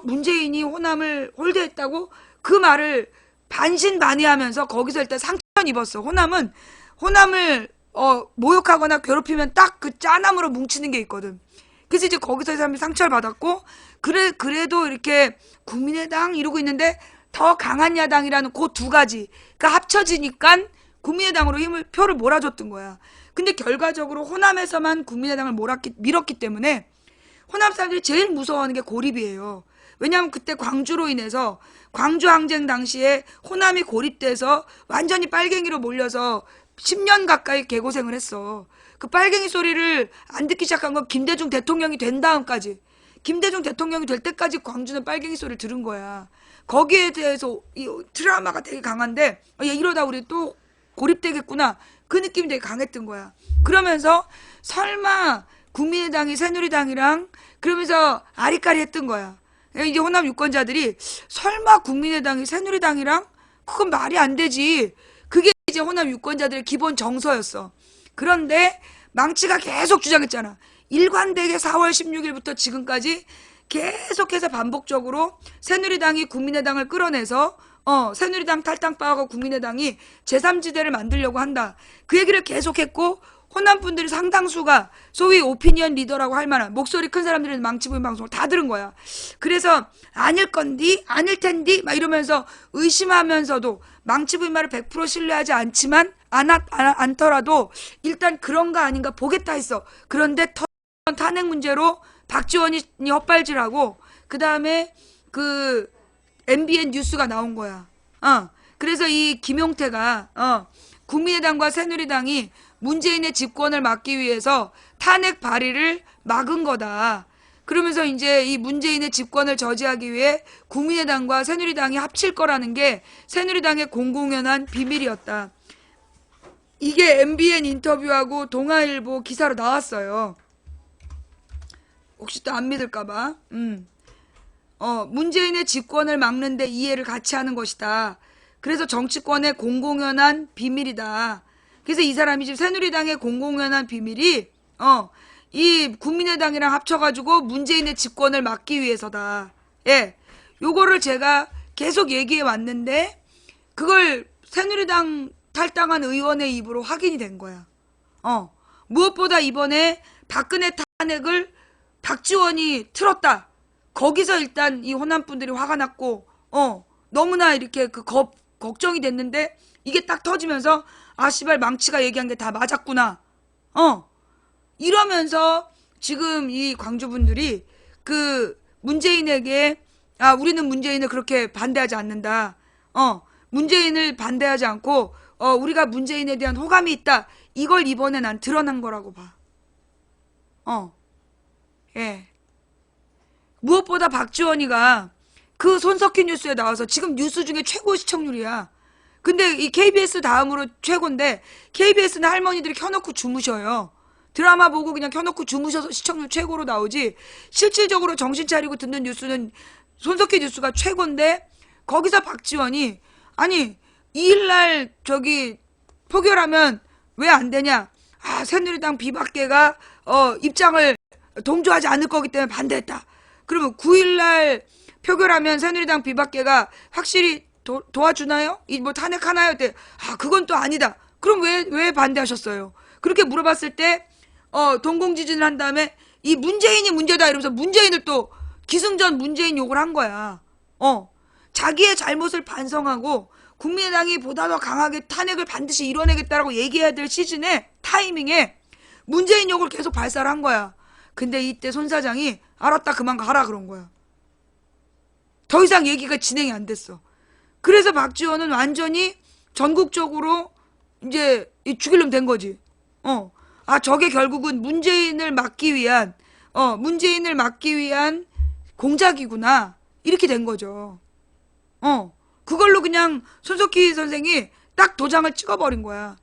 문재인이 호남을 홀대했다고 그 말을 반신반의하면서 거기서 일단 상처를 입었어. 호남을 모욕하거나 괴롭히면 딱 그 짜남으로 뭉치는 게 있거든. 그래서 이제 거기서 이 사람이 상처를 받았고, 그래도 이렇게 국민의당 이러고 있는데 더 강한 야당이라는 그 두 가지가 합쳐지니까 국민의당으로 표를 몰아줬던 거야. 근데 결과적으로 호남에서만 국민의당을 밀었기 때문에 호남 사람들이 제일 무서워하는 게 고립이에요. 왜냐하면 그때 광주로 인해서 광주 항쟁 당시에 호남이 고립돼서 완전히 빨갱이로 몰려서 10년 가까이 개고생을 했어. 그 빨갱이 소리를 안 듣기 시작한 건 김대중 대통령이 된 다음까지. 김대중 대통령이 될 때까지 광주는 빨갱이 소리를 들은 거야. 거기에 대해서 이 트라우마가 되게 강한데 야, 이러다 우리 또 고립되겠구나. 그 느낌이 되게 강했던 거야. 그러면서 설마 국민의당이 새누리당이랑 그러면서 아리까리 했던 거야. 이제 호남 유권자들이 설마 국민의당이 새누리당이랑 그건 말이 안 되지. 그게 이제 호남 유권자들의 기본 정서였어. 그런데 망치가 계속 주장했잖아. 일관되게 4월 16일부터 지금까지 계속해서 반복적으로 새누리당이 국민의당을 끌어내서 새누리당 탈당파하고 국민의당이 제3지대를 만들려고 한다. 그 얘기를 계속했고 호남 분들이 상당수가 소위 오피니언 리더라고 할 만한 목소리 큰 사람들은 망치부인 방송을 다 들은 거야. 그래서 아닐 건디 아닐 텐디 막 이러면서 의심하면서도 망치부인 말을 100% 신뢰하지 않지만 않더라도 일단 그런가 아닌가 보겠다 했어. 그런데 탄핵 문제로 박지원이 헛발질하고 그 다음에 그 MBN 뉴스가 나온 거야. 그래서 이 김용태가 국민의당과 새누리당이 문재인의 집권을 막기 위해서 탄핵 발의를 막은 거다. 그러면서 이제 이 문재인의 집권을 저지하기 위해 국민의당과 새누리당이 합칠 거라는 게 새누리당의 공공연한 비밀이었다. 이게 MBN 인터뷰하고 동아일보 기사로 나왔어요. 혹시 또 안 믿을까봐. 문재인의 집권을 막는데 이해를 같이 하는 것이다. 그래서 정치권의 공공연한 비밀이다. 그래서 이 사람이 지금 새누리당의 공공연한 비밀이 이 국민의당이랑 합쳐가지고 문재인의 집권을 막기 위해서다. 예, 요거를 제가 계속 얘기해 왔는데 그걸 새누리당 탈당한 의원의 입으로 확인이 된 거야. 무엇보다 이번에 박근혜 탄핵을 박지원이 틀었다. 거기서 일단 이 호남 분들이 화가 났고 너무나 이렇게 걱정이 됐는데 이게 딱 터지면서 아 씨발 망치가 얘기한 게 다 맞았구나. 이러면서 지금 이 광주 분들이 그 문재인에게 우리는 문재인을 그렇게 반대하지 않는다. 문재인을 반대하지 않고 우리가 문재인에 대한 호감이 있다. 이걸 이번에 난 드러난 거라고 봐. 예. 무엇보다 박지원이가 그 손석희 뉴스에 나와서 지금 뉴스 중에 최고 시청률이야. 근데 이 KBS 다음으로 최고인데 KBS는 할머니들이 켜놓고 주무셔요. 드라마 보고 그냥 켜놓고 주무셔서 시청률 최고로 나오지 실질적으로 정신 차리고 듣는 뉴스는 손석희 뉴스가 최고인데 거기서 박지원이 아니 2일날 저기 표결하면 왜 안 되냐. 새누리당 비박계가 입장을 동조하지 않을 거기 때문에 반대했다. 그러면 9일날 표결하면 새누리당 비박계가 확실히 도와주나요? 뭐 탄핵하나요? 때 그건 또 아니다. 그럼 왜 반대하셨어요? 그렇게 물어봤을 때 동공지진을 한 다음에 이 문재인이 문제다 이러면서 문재인을 또 기승전 문재인 욕을 한 거야. 자기의 잘못을 반성하고 국민의당이 보다 더 강하게 탄핵을 반드시 이뤄내겠다라고 얘기해야 될 시즌에 타이밍에 문재인 욕을 계속 발사를 한 거야. 근데 이때 손 사장이 알았다 그만 가라 그런 거야. 더 이상 얘기가 진행이 안 됐어. 그래서 박지원은 완전히 전국적으로 이제 죽일 놈 된 거지. 저게 결국은 문재인을 막기 위한 공작이구나. 이렇게 된 거죠. 그걸로 그냥 손석희 선생이 딱 도장을 찍어버린 거야.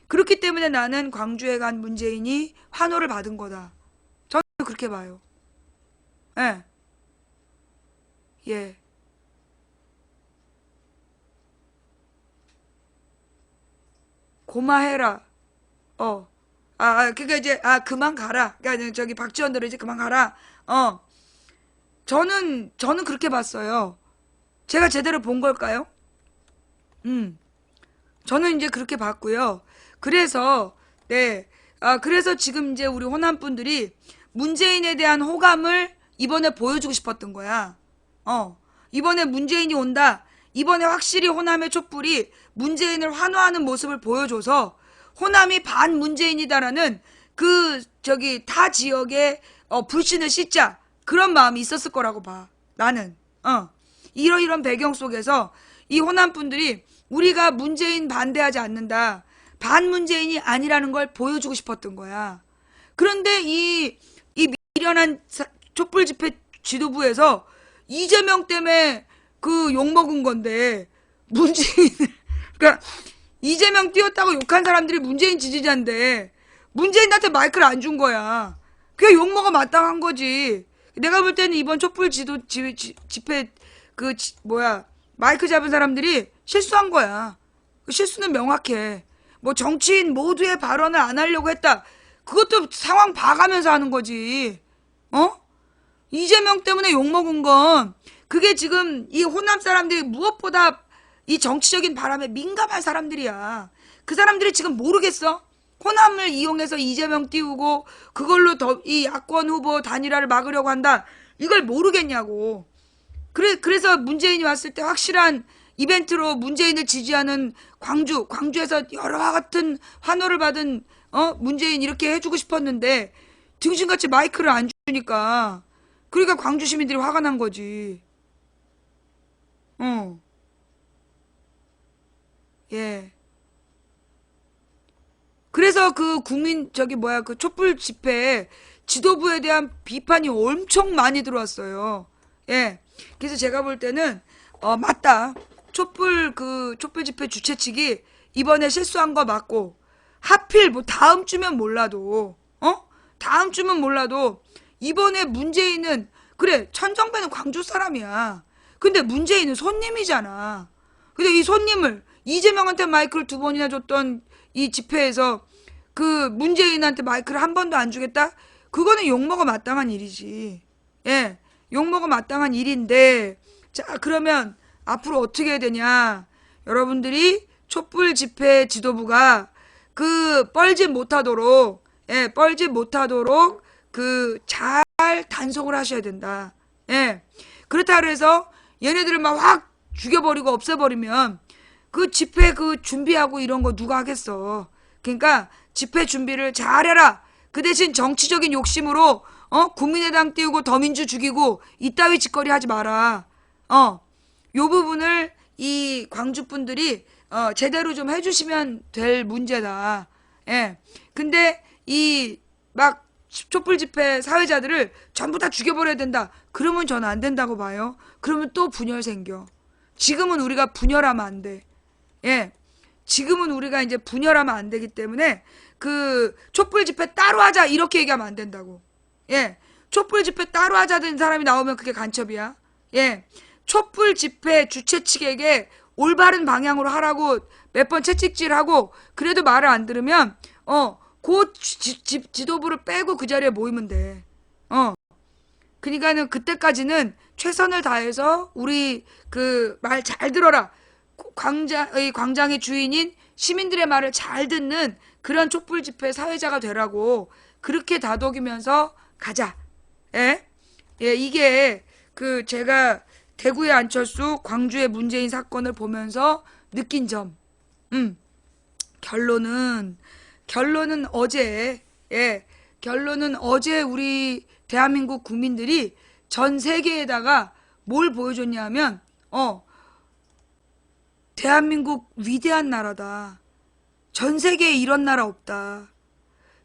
그렇기 때문에 나는 광주에 간 문재인이 환호를 받은 거다. 그렇게 봐요. 예. 예. 고마해라. 그니까 이제, 그만 가라. 그니까 저기 박지원대로 이제 그만 가라. 저는 그렇게 봤어요. 제가 제대로 본 걸까요? 저는 이제 그렇게 봤고요. 그래서, 네. 그래서 지금 이제 우리 호남분들이 문재인에 대한 호감을 이번에 보여주고 싶었던 거야. 이번에 문재인이 온다. 이번에 확실히 호남의 촛불이 문재인을 환호하는 모습을 보여줘서 호남이 반문재인이다라는 타 지역에 불신을 씻자. 그런 마음이 있었을 거라고 봐. 나는. 이런 배경 속에서 이 호남 분들이 우리가 문재인 반대하지 않는다. 반문재인이 아니라는 걸 보여주고 싶었던 거야. 그런데 이 미련한 촛불 집회 지도부에서 이재명 때문에 욕먹은 건데, 그러니까, 이재명 띄웠다고 욕한 사람들이 문재인 지지자인데, 문재인한테 마이크를 안 준 거야. 그게 욕먹어 마땅한 거지. 내가 볼 때는 이번 촛불 집회, 마이크 잡은 사람들이 실수한 거야. 실수는 명확해. 뭐 정치인 모두의 발언을 안 하려고 했다. 그것도 상황 봐가면서 하는 거지. 이재명 때문에 욕먹은 건, 그게 지금 이 호남 사람들이 무엇보다 이 정치적인 바람에 민감한 사람들이야. 그 사람들이 지금 모르겠어? 호남을 이용해서 이재명 띄우고 그걸로 이 야권 후보 단일화를 막으려고 한다. 이걸 모르겠냐고. 그래서 문재인이 왔을 때 확실한 이벤트로 문재인을 지지하는 광주에서 여러와 같은 환호를 받은 문재인 이렇게 해주고 싶었는데 등신같이 마이크를 안 주니까 그러니까 광주 시민들이 화가 난 거지. 예. 그래서 그 촛불 집회 지도부에 대한 비판이 엄청 많이 들어왔어요. 예. 그래서 제가 볼 때는, 맞다. 촛불 집회 주최 측이 이번에 실수한 거 맞고, 하필 다음 주면 몰라도, 다음 주면 몰라도, 이번에 문재인은, 그래, 천정배는 광주 사람이야. 근데 문재인은 손님이잖아. 근데 이 손님을 이재명한테 마이크를 2번이나 줬던 이 집회에서 문재인한테 마이크를 한 번도 안 주겠다? 그거는 욕먹어 마땅한 일이지. 예. 욕먹어 마땅한 일인데, 자, 그러면 앞으로 어떻게 해야 되냐. 여러분들이 촛불 집회 지도부가 뻘짓 못하도록, 잘 단속을 하셔야 된다. 예. 그렇다 그래서 얘네들을 막 확 죽여버리고 없애버리면 집회 준비하고 이런 거 누가 하겠어. 그러니까 집회 준비를 잘해라. 그 대신 정치적인 욕심으로 국민의당 띄우고 더민주 죽이고 이따위 짓거리 하지 마라. 요 부분을 이 광주 분들이 제대로 좀 해주시면 될 문제다. 예. 근데 촛불 집회 사회자들을 전부 다 죽여버려야 된다. 그러면 저는 안 된다고 봐요. 그러면 또 분열 생겨. 지금은 우리가 분열하면 안 돼. 예. 지금은 우리가 이제 분열하면 안 되기 때문에 촛불 집회 따로 하자 이렇게 얘기하면 안 된다고. 예. 촛불 집회 따로 하자는 사람이 나오면 그게 간첩이야. 예. 촛불 집회 주최 측에게 올바른 방향으로 하라고 몇 번 채찍질하고 그래도 말을 안 들으면 지도부를 빼고 그 자리에 모이면 돼. 그러니까는 그때까지는 최선을 다해서 우리 말 잘 들어라. 광장의 주인인 시민들의 말을 잘 듣는 그런 촛불 집회 사회자가 되라고 그렇게 다독이면서 가자. 예? 예, 이게 제가 대구의 안철수, 광주의 문재인 사건을 보면서 느낀 점. 결론은 어제, 결론은 어제 우리 대한민국 국민들이 전 세계에다가 뭘 보여줬냐면, 대한민국 위대한 나라다. 전 세계에 이런 나라 없다.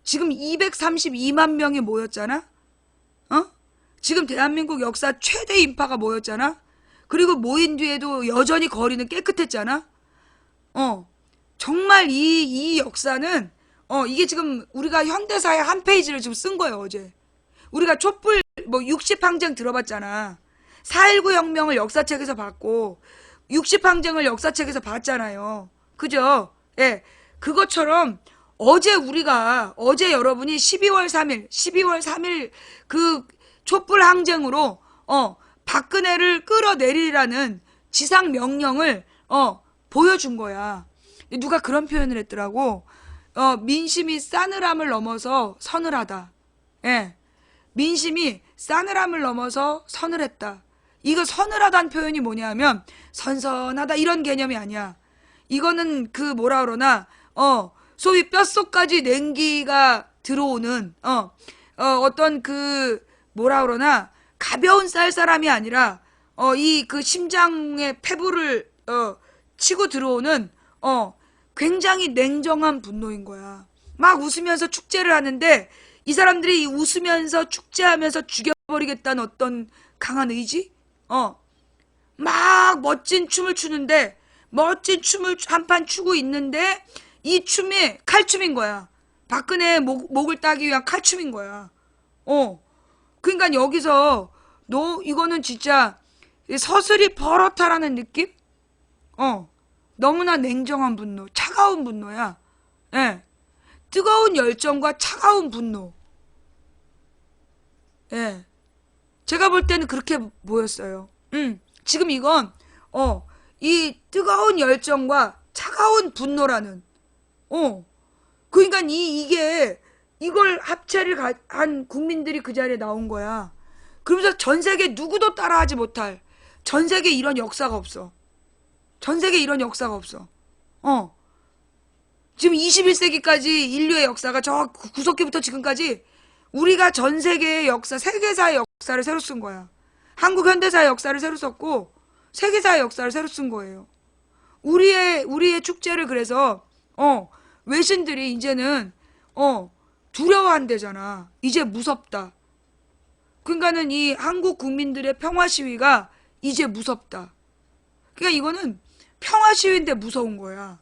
지금 232만 명이 모였잖아? 지금 대한민국 역사 최대 인파가 모였잖아? 그리고 모인 뒤에도 여전히 거리는 깨끗했잖아? 정말 이 역사는, 이게 지금 우리가 현대사의 한 페이지를 지금 쓴 거예요, 어제. 우리가 촛불 뭐 60항쟁 들어봤잖아. 4.19 혁명을 역사책에서 봤고 60항쟁을 역사책에서 봤잖아요. 그죠? 예. 그것처럼 어제 여러분이 12월 3일 그 촛불 항쟁으로 박근혜를 끌어내리라는 지상 명령을 보여준 거야. 누가 그런 표현을 했더라고. 민심이 싸늘함을 넘어서 서늘하다. 예. 민심이 싸늘함을 넘어서 서늘했다. 이거 서늘하다는 표현이 뭐냐면 선선하다 이런 개념이 아니야. 이거는 그 뭐라 그러나 소위 뼛속까지 냉기가 들어오는 어떤 그 뭐라 그러나 가벼운 쌀쌀함이 아니라 이 그 심장의 폐부를 치고 들어오는 굉장히 냉정한 분노인 거야. 막 웃으면서 축제를 하는데 이 사람들이 이 웃으면서 축제하면서 죽여버리겠다는 어떤 강한 의지? 막 멋진 춤을 추는데 멋진 춤을 한판 추고 있는데 이 춤이 칼춤인 거야. 박근혜의 목을 따기 위한 칼춤인 거야. 그러니까 여기서 이거는 진짜 서슬이 버럭하라는 느낌? 너무나 냉정한 분노, 차가운 분노야. 예. 뜨거운 열정과 차가운 분노. 예. 제가 볼 때는 그렇게 보였어요. 지금 이건 이 뜨거운 열정과 차가운 분노라는 그러니까 이걸 합체를 한 국민들이 그 자리에 나온 거야. 그러면서 전 세계 누구도 따라하지 못할 전 세계 이런 역사가 없어. 전 세계 이런 역사가 없어. 지금 21세기까지 인류의 역사가 저 구석기부터 지금까지 우리가 전 세계의 역사, 세계사의 역사를 새로 쓴 거야. 한국 현대사의 역사를 새로 썼고 세계사의 역사를 새로 쓴 거예요. 우리의 축제를 그래서 외신들이 이제는 두려워한대잖아. 이제 무섭다. 그러니까는 이 한국 국민들의 평화 시위가 이제 무섭다. 그러니까 이거는 평화 시위인데 무서운 거야.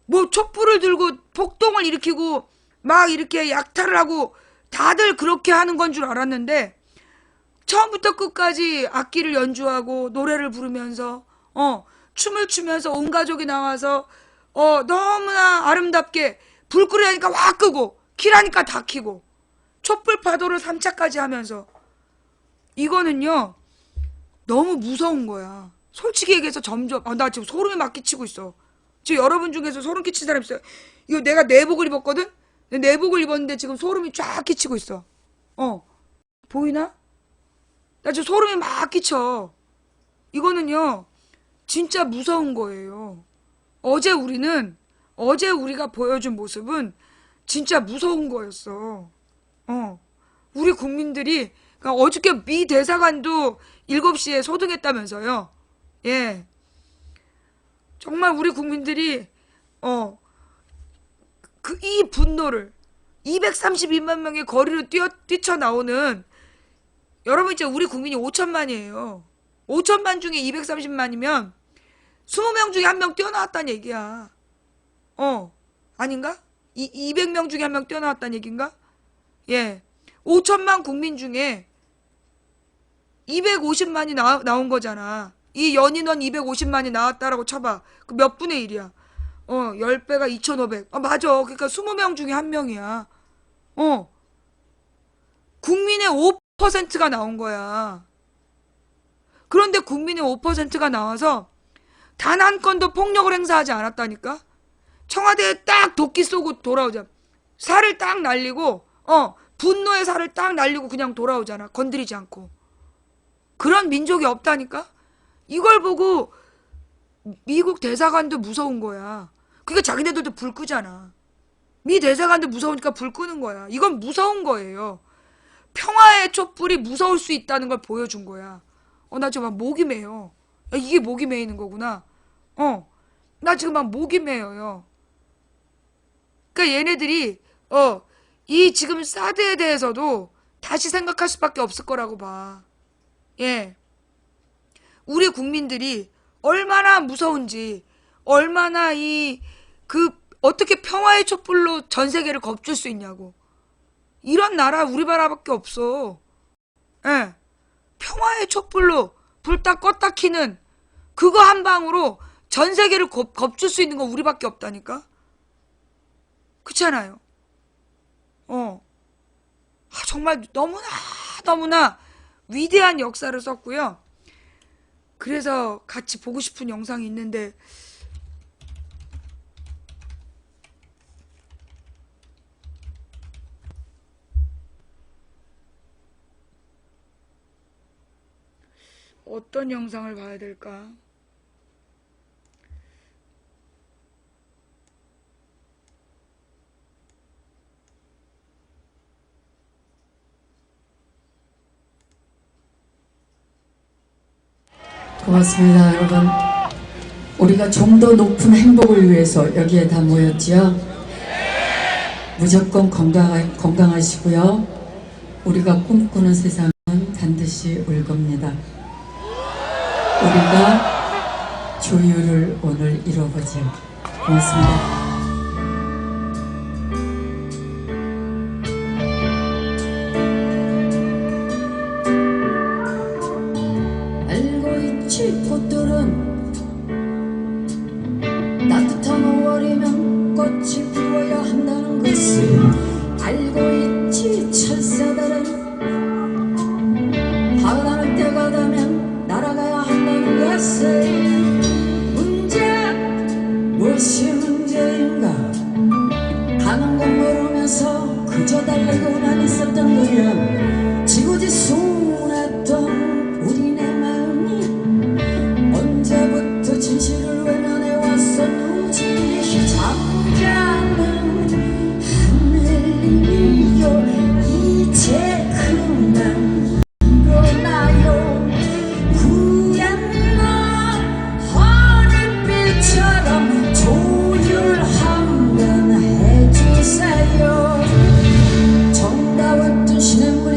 뭐 촛불을 들고 폭동을 일으키고 막 이렇게 약탈을 하고 다들 그렇게 하는 건 줄 알았는데 처음부터 끝까지 악기를 연주하고 노래를 부르면서 춤을 추면서 온 가족이 나와서 너무나 아름답게 불 끄려니까 확 끄고 키라니까 다 키고 촛불 파도를 3차까지 하면서 이거는요 너무 무서운 거야. 솔직히 얘기해서 점점 나 지금 소름이 막 끼치고 있어. 지금 여러분 중에서 소름 끼친 사람 있어요? 이거 내가 내복을 입었거든? 내복을 입었는데 지금 소름이 쫙 끼치고 있어. 보이나? 나 지금 소름이 막 끼쳐. 이거는요 진짜 무서운 거예요. 어제 우리가 보여준 모습은 진짜 무서운 거였어. 우리 국민들이 그러니까 어저께 미 대사관도 7시에 소등했다면서요. 예. 정말 우리 국민들이 이 분노를 232만 명의 거리로 뛰쳐나오는 여러분 이제 우리 국민이 5천만이에요. 5천만 중에 230만이면 20명 중에 1명 뛰어나왔다는 얘기야. 아닌가? 200명 중에 1명 뛰어나왔다는 얘기인가? 예. 5천만 국민 중에 250만이 나온 거잖아. 이 연인원 250만이 나왔다라고 쳐봐. 그 몇 분의 1이야? 10배가 2,500. 맞아. 그러니까 20명 중에 1명이야. 국민의 5%가 나온 거야. 그런데 국민의 5%가 나와서 단 한 건도 폭력을 행사하지 않았다니까? 청와대에 딱 도끼 쏘고 돌아오자. 살을 딱 날리고, 분노의 살을 딱 날리고 그냥 돌아오잖아. 건드리지 않고. 그런 민족이 없다니까? 이걸 보고 미국 대사관도 무서운 거야. 그러니까 자기네들도 불 끄잖아. 미 대사관도 무서우니까 불 끄는 거야. 이건 무서운 거예요. 평화의 촛불이 무서울 수 있다는 걸 보여준 거야. 나 지금 막 목이 메요. 야, 이게 목이 메이는 거구나. 나 지금 막 목이 메여요. 그러니까 얘네들이 이 지금 사드에 대해서도 다시 생각할 수밖에 없을 거라고 봐. 예. 우리 국민들이 얼마나 무서운지, 얼마나 어떻게 평화의 촛불로 전 세계를 겁줄 수 있냐고. 이런 나라 우리나라밖에 없어. 예. 평화의 촛불로 불 딱 껐다 키는 그거 한 방으로 전 세계를 겁줄 수 있는 거 우리밖에 없다니까. 그렇잖아요. 정말 너무나 위대한 역사를 썼고요. 그래서 같이 보고 싶은 영상이 있는데 어떤 영상을 봐야 될까? 고맙습니다, 여러분. 우리가 좀 더 높은 행복을 위해서 여기에 다 모였지요. 무조건 건강하시고요. 우리가 꿈꾸는 세상은 반드시 올 겁니다. 우리가 조율을 오늘 이뤄보죠. 고맙습니다. 꽃들은 따뜻한 5월이면 꽃이 피워야 한다는 것을 알고 있지. 철새들은 바다를 때가 되면 날아가야 한다는 것을. 문제 무엇이 문제인가 가는 건 모르면서 그저 달리고만 있었던 거야. 지고지 순했던 우리네 마음이 언제부터 진실을 외면해 왔었는지. 잠자는 하늘이여 이제 그만 일어나요. 구했나 하늘빛처럼 조율 한번 해주세요. 정다웠던 시냇물이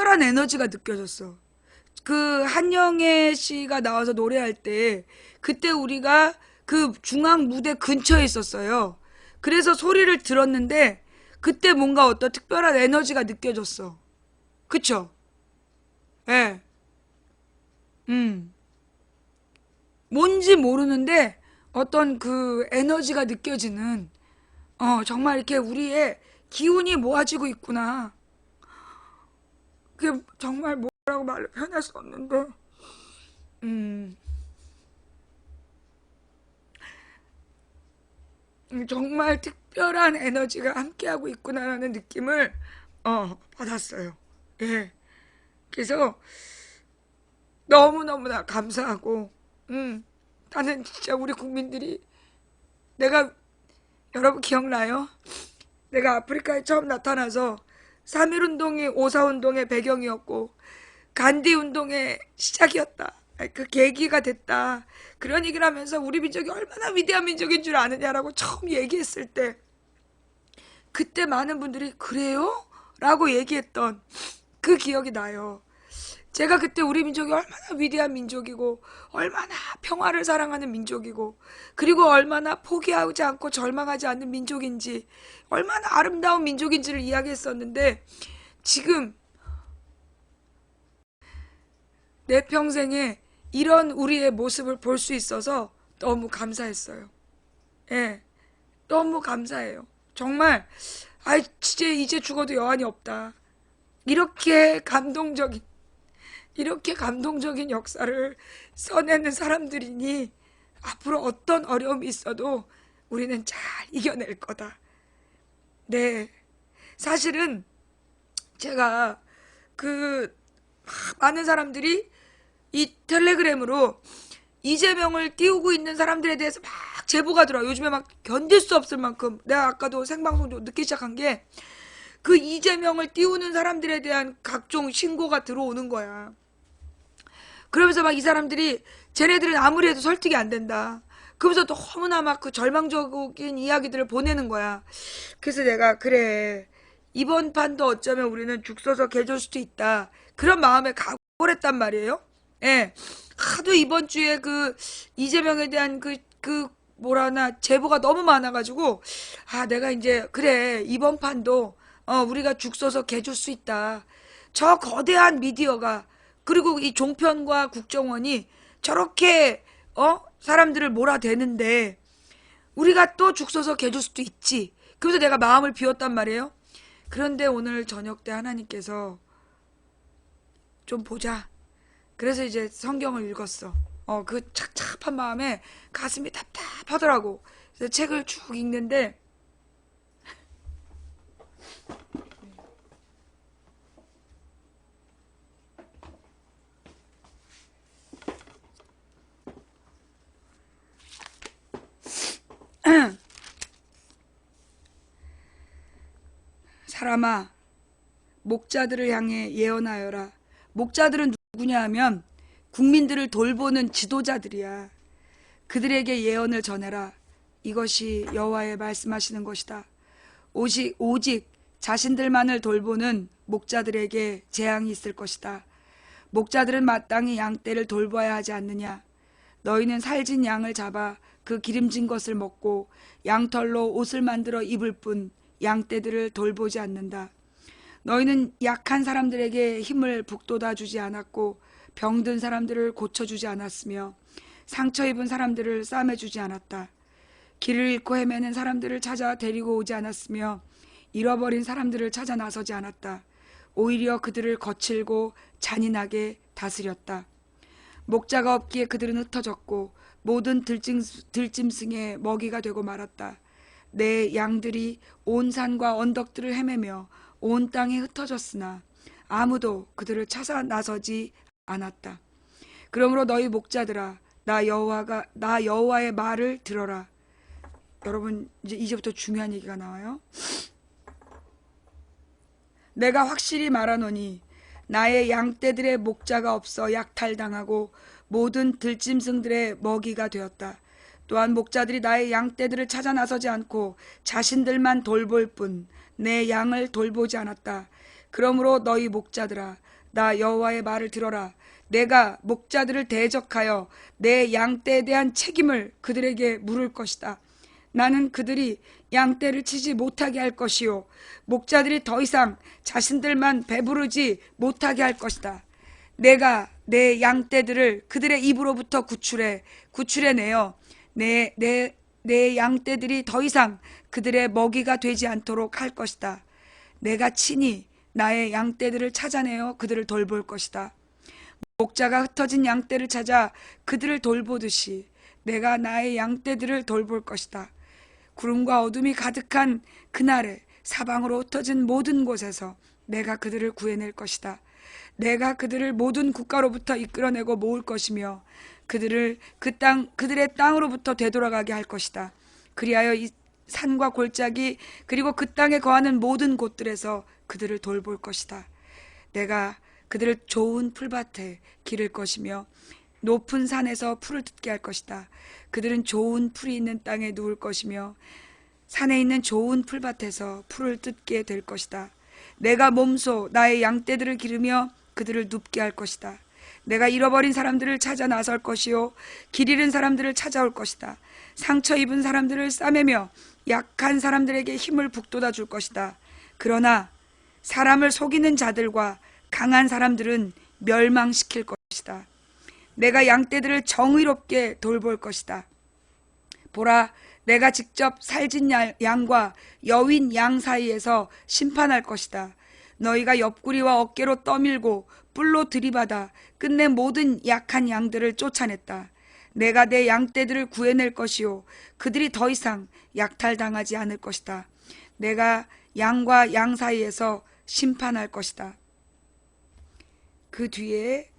특별한 에너지가 느껴졌어. 그 한영애 씨가 나와서 노래할 때 그때 우리가 그 중앙 무대 근처에 있었어요. 그래서 소리를 들었는데 그때 뭔가 어떤 특별한 에너지가 느껴졌어. 그쵸? 예. 뭔지 모르는데 어떤 그 에너지가 느껴지는, 정말 이렇게 우리의 기운이 모아지고 있구나. 그게 정말 뭐라고 말로 표현할 수 없는데, 정말 특별한 에너지가 함께하고 있구나라는 느낌을, 받았어요. 예. 그래서 너무너무나 감사하고, 나는 진짜 우리 국민들이, 내가, 여러분 기억나요? 내가 아프리카에 처음 나타나서 3.1운동이 5.4운동의 배경이었고 간디 운동의 시작이었다. 그 계기가 됐다. 그런 얘기를 하면서 우리 민족이 얼마나 위대한 민족인 줄 아느냐라고 처음 얘기했을 때 그때 많은 분들이 그래요? 라고 얘기했던 그 기억이 나요. 제가 그때 우리 민족이 얼마나 위대한 민족이고 얼마나 평화를 사랑하는 민족이고 그리고 얼마나 포기하지 않고 절망하지 않는 민족인지 얼마나 아름다운 민족인지를 이야기했었는데 지금 내 평생에 이런 우리의 모습을 볼 수 있어서 너무 감사했어요. 예, 너무 감사해요. 정말 진짜 이제 죽어도 여한이 없다. 이렇게 감동적인 역사를 써내는 사람들이니 앞으로 어떤 어려움이 있어도 우리는 잘 이겨낼 거다. 네. 사실은 제가 많은 사람들이 이 텔레그램으로 이재명을 띄우고 있는 사람들에 대해서 막 제보가 들어와요. 요즘에 막 견딜 수 없을 만큼. 내가 아까도 생방송 좀 늦게 시작한 게 그 이재명을 띄우는 사람들에 대한 각종 신고가 들어오는 거야. 그러면서 막 이 사람들이 쟤네들은 아무리 해도 설득이 안 된다. 그러면서 또 너무나 막 그 절망적인 이야기들을 보내는 거야. 그래서 내가 그래 이번 판도 어쩌면 우리는 죽 서서 개줄 수도 있다. 그런 마음에 각오를 했단 말이에요. 예. 하도 이번 주에 그 이재명에 대한 뭐라나 제보가 너무 많아가지고 내가 이제 그래 이번 판도 우리가 죽 서서 개줄 수 있다. 저 거대한 미디어가 그리고 이 종편과 국정원이 저렇게 사람들을 몰아대는데 우리가 또 죽 서서 개줄 수도 있지. 그래서 내가 마음을 비웠단 말이에요. 그런데 오늘 저녁 때 하나님께서 좀 보자. 그래서 이제 성경을 읽었어. 그 착잡한 마음에 가슴이 답답하더라고. 그래서 책을 쭉 읽는데 사람아 목자들을 향해 예언하여라. 목자들은 누구냐 하면 국민들을 돌보는 지도자들이야. 그들에게 예언을 전해라. 이것이 여호와의 말씀하시는 것이다. 오직 자신들만을 돌보는 목자들에게 재앙이 있을 것이다. 목자들은 마땅히 양떼를 돌봐야 하지 않느냐. 너희는 살진 양을 잡아 그 기름진 것을 먹고 양털로 옷을 만들어 입을 뿐 양떼들을 돌보지 않는다. 너희는 약한 사람들에게 힘을 북돋아 주지 않았고 병든 사람들을 고쳐주지 않았으며 상처 입은 사람들을 싸매주지 않았다. 길을 잃고 헤매는 사람들을 찾아 데리고 오지 않았으며 잃어버린 사람들을 찾아 나서지 않았다. 오히려 그들을 거칠고 잔인하게 다스렸다. 목자가 없기에 그들은 흩어졌고 모든 들짐승의 먹이가 되고 말았다. 내 양들이 온 산과 언덕들을 헤매며 온 땅에 흩어졌으나 아무도 그들을 찾아 나서지 않았다. 그러므로 너희 목자들아 나 여호와의 말을 들어라. 여러분 이제부터 중요한 얘기가 나와요. 내가 확실히 말하노니 나의 양떼들의 목자가 없어 약탈당하고 모든 들짐승들의 먹이가 되었다. 또한 목자들이 나의 양떼들을 찾아 나서지 않고 자신들만 돌볼 뿐 내 양을 돌보지 않았다. 그러므로 너희 목자들아 나 여호와의 말을 들어라. 내가 목자들을 대적하여 내 양떼에 대한 책임을 그들에게 물을 것이다. 나는 그들이 양떼를 치지 못하게 할 것이요 목자들이 더 이상 자신들만 배부르지 못하게 할 것이다. 내가 내 양떼들을 그들의 입으로부터 구출해내어 내 양떼들이 더 이상 그들의 먹이가 되지 않도록 할 것이다. 내가 친히 나의 양떼들을 찾아내어 그들을 돌볼 것이다. 목자가 흩어진 양떼를 찾아 그들을 돌보듯이 내가 나의 양떼들을 돌볼 것이다. 구름과 어둠이 가득한 그날에 사방으로 흩어진 모든 곳에서 내가 그들을 구해낼 것이다. 내가 그들을 모든 국가로부터 이끌어내고 모을 것이며 그들을 그들의 땅으로부터 되돌아가게 할 것이다. 그리하여 이 산과 골짜기 그리고 그 땅에 거하는 모든 곳들에서 그들을 돌볼 것이다. 내가 그들을 좋은 풀밭에 기를 것이며 높은 산에서 풀을 뜯게 할 것이다. 그들은 좋은 풀이 있는 땅에 누울 것이며 산에 있는 좋은 풀밭에서 풀을 뜯게 될 것이다. 내가 몸소 나의 양떼들을 기르며 그들을 눕게 할 것이다. 내가 잃어버린 사람들을 찾아 나설 것이요 길 잃은 사람들을 찾아올 것이다. 상처 입은 사람들을 싸매며 약한 사람들에게 힘을 북돋아 줄 것이다. 그러나 사람을 속이는 자들과 강한 사람들은 멸망시킬 것이다. 내가 양떼들을 정의롭게 돌볼 것이다. 보라, 내가 직접 살진 양과 여윈 양 사이에서 심판할 것이다. 너희가 옆구리와 어깨로 떠밀고 뿔로 들이받아 끝내 모든 약한 양들을 쫓아냈다. 내가 내 양떼들을 구해낼 것이요 그들이 더 이상 약탈당하지 않을 것이다. 내가 양과 양 사이에서 심판할 것이다. 그 뒤에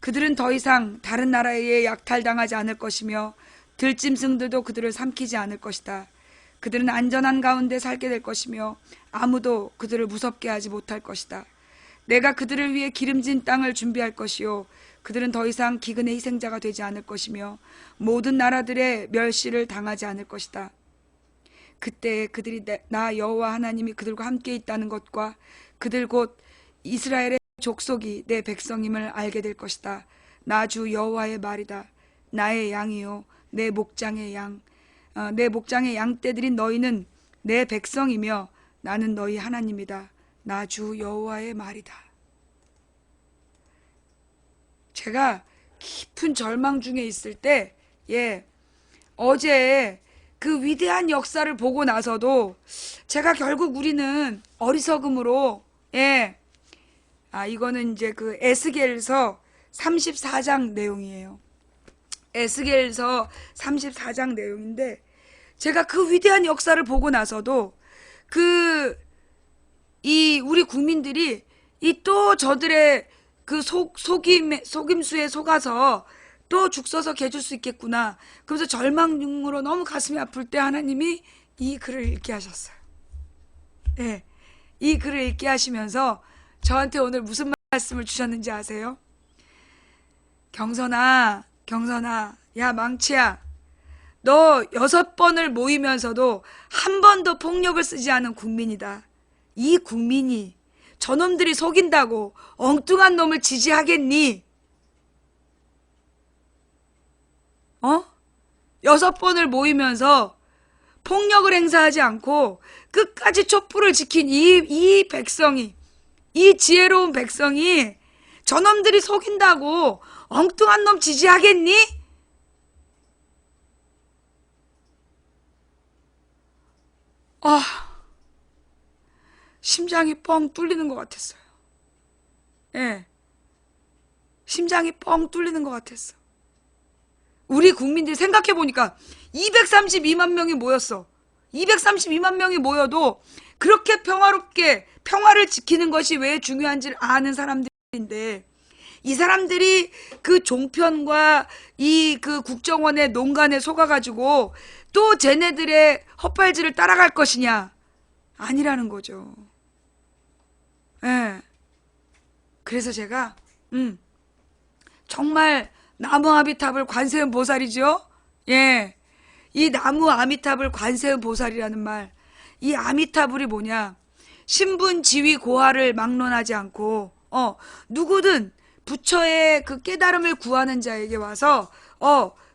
그들은 더 이상 다른 나라에 약탈당하지 않을 것이며 들짐승들도 그들을 삼키지 않을 것이다. 그들은 안전한 가운데 살게 될 것이며 아무도 그들을 무섭게 하지 못할 것이다. 내가 그들을 위해 기름진 땅을 준비할 것이요 그들은 더 이상 기근의 희생자가 되지 않을 것이며 모든 나라들의 멸시를 당하지 않을 것이다. 그때 그들이 나 여호와 하나님이 그들과 함께 있다는 것과 그들 곧 이스라엘의 족속이 내 백성임을 알게 될 것이다. 나 주 여호와의 말이다. 나의 양이요 내 목장의 양, 내 목장의 양떼들인 너희는 내 백성이며 나는 너희 하나님이다. 나 주 여호와의 말이다. 제가 깊은 절망 중에 있을 때, 어제 그 위대한 역사를 보고 나서도 제가 결국 우리는 어리석음으로, 이거는 이제 그 에스겔서 34장 내용이에요. 에스겔서 34장 내용인데, 제가 그 위대한 역사를 보고 나서도 우리 국민들이 또 저들의 그 속임수에 속아서 또 죽 써서 개줄 수 있겠구나. 그래서 절망으로 너무 가슴이 아플 때 하나님이 이 글을 읽게 하셨어요. 이 글을 읽게 하시면서 저한테 오늘 무슨 말씀을 주셨는지 아세요? 경선아, 야 망치야, 너 6번을 모이면서도 한 번도 폭력을 쓰지 않은 국민이다. 이 국민이 저놈들이 속인다고 엉뚱한 놈을 지지하겠니? 6번을 모이면서 폭력을 행사하지 않고 끝까지 촛불을 지킨 이 백성이, 이 지혜로운 백성이 저놈들이 속인다고 엉뚱한 놈 지지하겠니? 심장이 뻥 뚫리는 것 같았어요. 심장이 뻥 뚫리는 것 같았어. 우리 국민들이 생각해보니까 232만 명이 모였어. 232만 명이 모여도 그렇게 평화롭게 평화를 지키는 것이 왜 중요한지를 아는 사람들인데, 이 사람들이 그 종편과 이 그 국정원의 농간에 속아가지고 또 쟤네들의 헛발질을 따라갈 것이냐? 아니라는 거죠. 그래서 제가 정말 나무 아미탑을 관세음 보살이죠. 이 나무 아미탑을 관세음 보살이라는 말, 이 아미타불이 뭐냐? 신분, 지위, 고하를 막론하지 않고 누구든 부처의 그 깨달음을 구하는 자에게 와서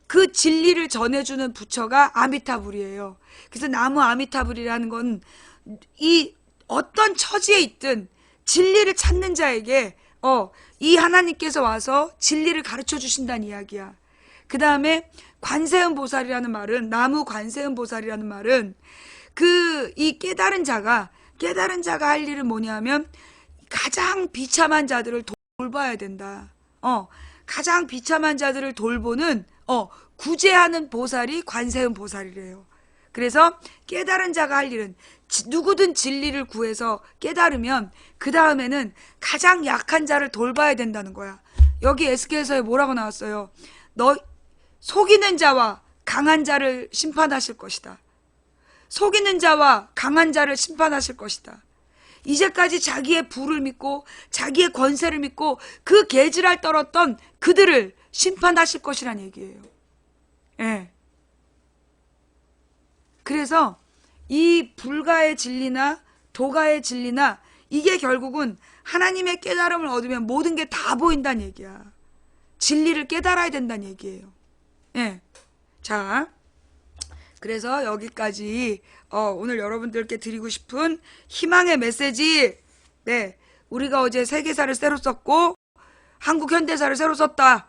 그 진리를 전해주는 부처가 아미타불이에요. 그래서 나무 아미타불이라는 건 이 어떤 처지에 있든 진리를 찾는 자에게 이 하나님께서 와서 진리를 가르쳐 주신다는 이야기야. 그 다음에 관세음 보살이라는 말은, 나무 관세음 보살이라는 말은 이 깨달은 자가 할 일은 뭐냐면 가장 비참한 자들을 돌봐야 된다. 가장 비참한 자들을 돌보는 구제하는 보살이 관세음 보살이래요. 그래서 깨달은 자가 할 일은 누구든 진리를 구해서 깨달으면 그 다음에는 가장 약한 자를 돌봐야 된다는 거야. 여기 에스겔서에 뭐라고 나왔어요? 너 속이는 자와 강한 자를 심판하실 것이다. 속이는 자와 강한 자를 심판하실 것이다. 이제까지 자기의 부를 믿고 자기의 권세를 믿고 그 개지랄 떨었던 그들을 심판하실 것이란 얘기예요. 예. 그래서 이 불가의 진리나 도가의 진리나 이게 결국은 하나님의 깨달음을 얻으면 모든 게 다 보인다는 얘기야. 진리를 깨달아야 된다는 얘기예요. 예. 자, 그래서 여기까지 오늘 여러분들께 드리고 싶은 희망의 메시지. 네, 우리가 어제 세계사를 새로 썼고 한국 현대사를 새로 썼다.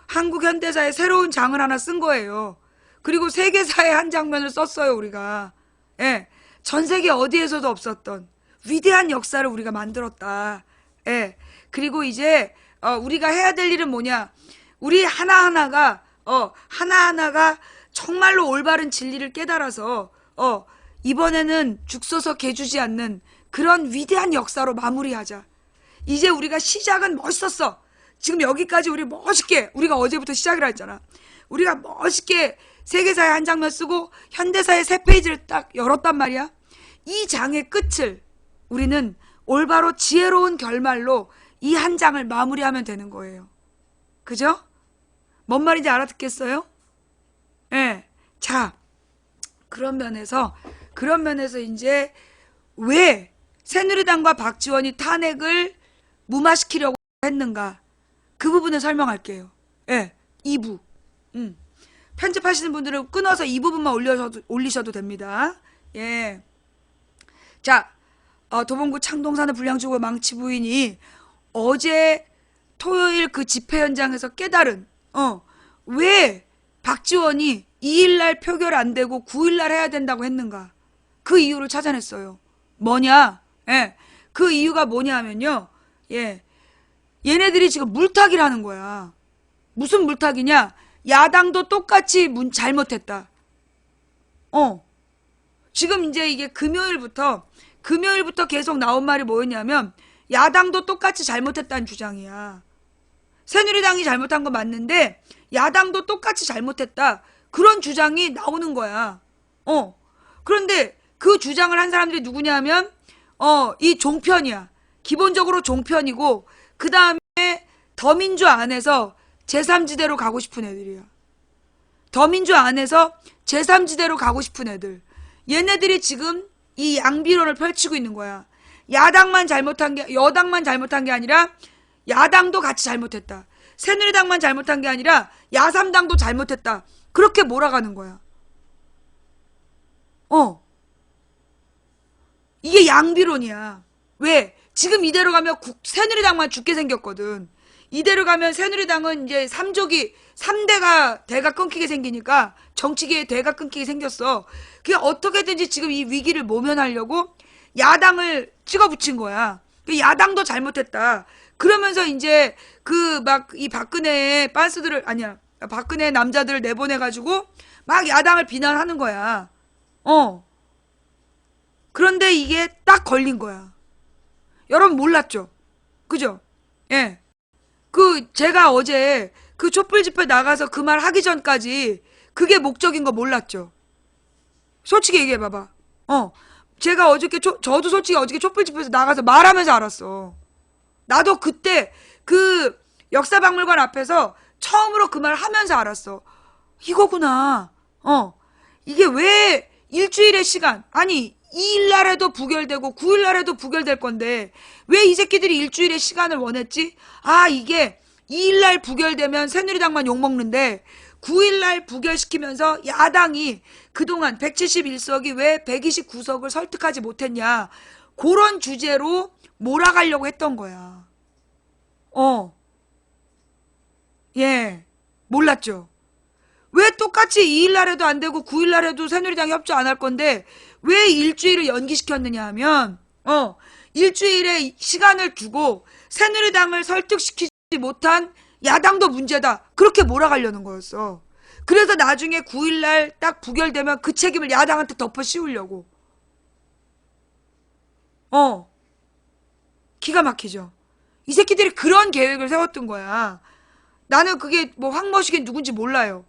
한국 현대사의 새로운 장을 하나 쓴 거예요. 그리고 세계사의 한 장면을 썼어요, 우리가. 예. 전 세계 어디에서도 없었던 위대한 역사를 우리가 만들었다. 예. 그리고 이제 우리가 해야 될 일은 뭐냐? 우리 하나하나가 정말로 올바른 진리를 깨달아서 이번에는 죽서서 개주지 않는 그런 위대한 역사로 마무리하자. 이제 우리가 시작은 멋있었어. 지금 여기까지 우리 멋있게, 우리가 어제부터 시작이라 했잖아. 우리가 멋있게 세계사의 한 장면 쓰고 현대사의 세 페이지를 딱 열었단 말이야. 이 장의 끝을 우리는 올바로 지혜로운 결말로 이 한 장을 마무리하면 되는 거예요. 그죠? 뭔 말인지 알아듣겠어요? 예. 자, 그런 면에서 이제 왜 새누리당과 박지원이 탄핵을 무마시키려고 했는가? 그 부분을 설명할게요. 예. 2부. 편집하시는 분들은 끊어서 이 부분만 올리셔도 됩니다. 예. 자, 도봉구 창동산의 불량주거 망치 부인이 어제 토요일 그 집회 현장에서 깨달은 왜 박지원이 2일날 표결 안 되고 9일날 해야 된다고 했는가? 그 이유를 찾아냈어요. 뭐냐? 예. 그 이유가 뭐냐 하면요. 예. 얘네들이 지금 물타기를 하는 거야. 무슨 물타기냐? 야당도 똑같이 잘못했다. 지금 이제 이게 금요일부터 계속 나온 말이 뭐였냐면 야당도 똑같이 잘못했다는 주장이야. 새누리당이 잘못한 거 맞는데 야당도 똑같이 잘못했다. 그런 주장이 나오는 거야. 그런데 그 주장을 한 사람들이 누구냐면 이 종편이야. 기본적으로 종편이고 그 다음에 더민주 안에서 제3지대로 가고 싶은 애들이야. 더민주 안에서 제3지대로 가고 싶은 애들. 얘네들이 지금 이 양비론을 펼치고 있는 거야. 여당만 잘못한 게 아니라 야당도 같이 잘못했다. 새누리당만 잘못한 게 아니라 야3당도 잘못했다. 그렇게 몰아가는 거야. 이게 양비론이야. 왜? 지금 이대로 가면 새누리당만 죽게 생겼거든. 이대로 가면 새누리당은 이제 3대가 대가 끊기게 생기니까 정치계의 대가 끊기게 생겼어. 그게 어떻게든지 지금 이 위기를 모면하려고 야당을 찍어붙인 거야. 야당도 잘못했다. 그러면서 이제 이 박근혜의 박근혜 남자들을 내보내가지고 막 야당을 비난하는 거야. 그런데 이게 딱 걸린 거야. 여러분 몰랐죠? 그죠? 예. 제가 어제 그 촛불 집회 나가서 그 말 하기 전까지 그게 목적인 거 몰랐죠? 솔직히 얘기해 봐봐. 제가 어저께 저도 솔직히 어저께 촛불 집회에서 나가서 말하면서 알았어. 나도 그때 그 역사박물관 앞에서 처음으로 그 말 하면서 알았어. 이거구나. 이게 왜 일주일의 시간, 아니 2일 날에도 부결되고 9일 날에도 부결될 건데 왜 이 새끼들이 일주일의 시간을 원했지? 아, 이게 2일 날 부결되면 새누리당만 욕먹는데 9일 날 부결시키면서 야당이 그동안 171석이 왜 129석을 설득하지 못했냐, 그런 주제로 몰아가려고 했던 거야. 예, 몰랐죠. 왜 똑같이 2일 날에도 안 되고 9일 날에도 새누리당이 협조 안 할 건데 왜 일주일을 연기시켰느냐 하면 일주일의 시간을 두고 새누리당을 설득시키지 못한 야당도 문제다, 그렇게 몰아가려는 거였어. 그래서 나중에 9일 날 딱 부결되면 그 책임을 야당한테 덮어 씌우려고. 기가 막히죠. 이 새끼들이 그런 계획을 세웠던 거야. 나는 그게 뭐 황머식이 누군지 몰라요.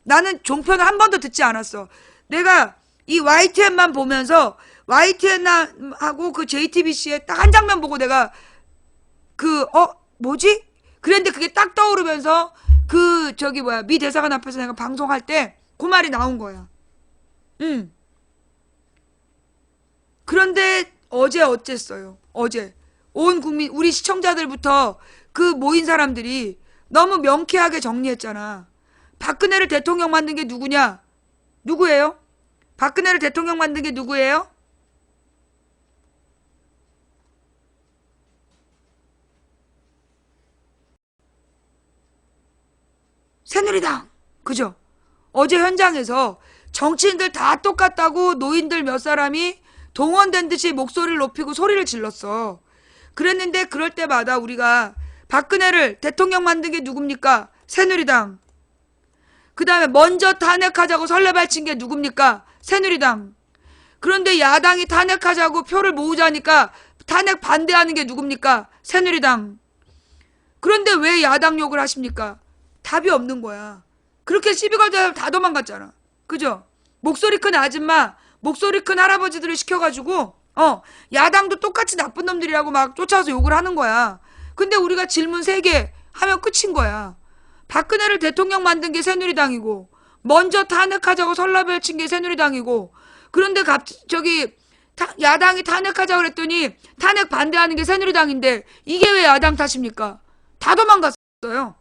나는 종편을 한 번도 듣지 않았어. 내가 이 YTN만 보면서 YTN하고 그 JTBC에 딱 한 장면 보고 내가 뭐지? 그랬는데 그게 딱 떠오르면서 미 대사관 앞에서 내가 방송할 때 그 말이 나온 거야. 그런데 어제 어쨌어요? 어제 온 국민, 우리 시청자들부터 그 모인 사람들이 너무 명쾌하게 정리했잖아. 박근혜를 대통령 만든 게 누구냐? 누구예요? 박근혜를 대통령 만든 게 누구예요? 새누리당. 그죠? 어제 현장에서 정치인들 다 똑같다고 노인들 몇 사람이 동원된 듯이 목소리를 높이고 소리를 질렀어. 그랬는데 그럴 때마다 우리가 박근혜를 대통령 만든 게 누굽니까? 새누리당. 그 다음에 먼저 탄핵하자고 설레발친 게 누굽니까? 새누리당. 그런데 야당이 탄핵하자고 표를 모으자니까 탄핵 반대하는 게 누굽니까? 새누리당. 그런데 왜 야당 욕을 하십니까? 답이 없는 거야. 그렇게 시비 걸다 다 도망갔잖아. 그죠? 목소리 큰 아줌마, 목소리 큰 할아버지들을 시켜가지고 야당도 똑같이 나쁜 놈들이라고 막 쫓아서 욕을 하는 거야. 근데 우리가 질문 3개 하면 끝인 거야. 박근혜를 대통령 만든 게 새누리당이고, 먼저 탄핵하자고 설라벨 친 게 새누리당이고, 그런데 갑자기 야당이 탄핵하자고 그랬더니 탄핵 반대하는 게 새누리당인데 이게 왜 야당 탓입니까? 다 도망갔어요.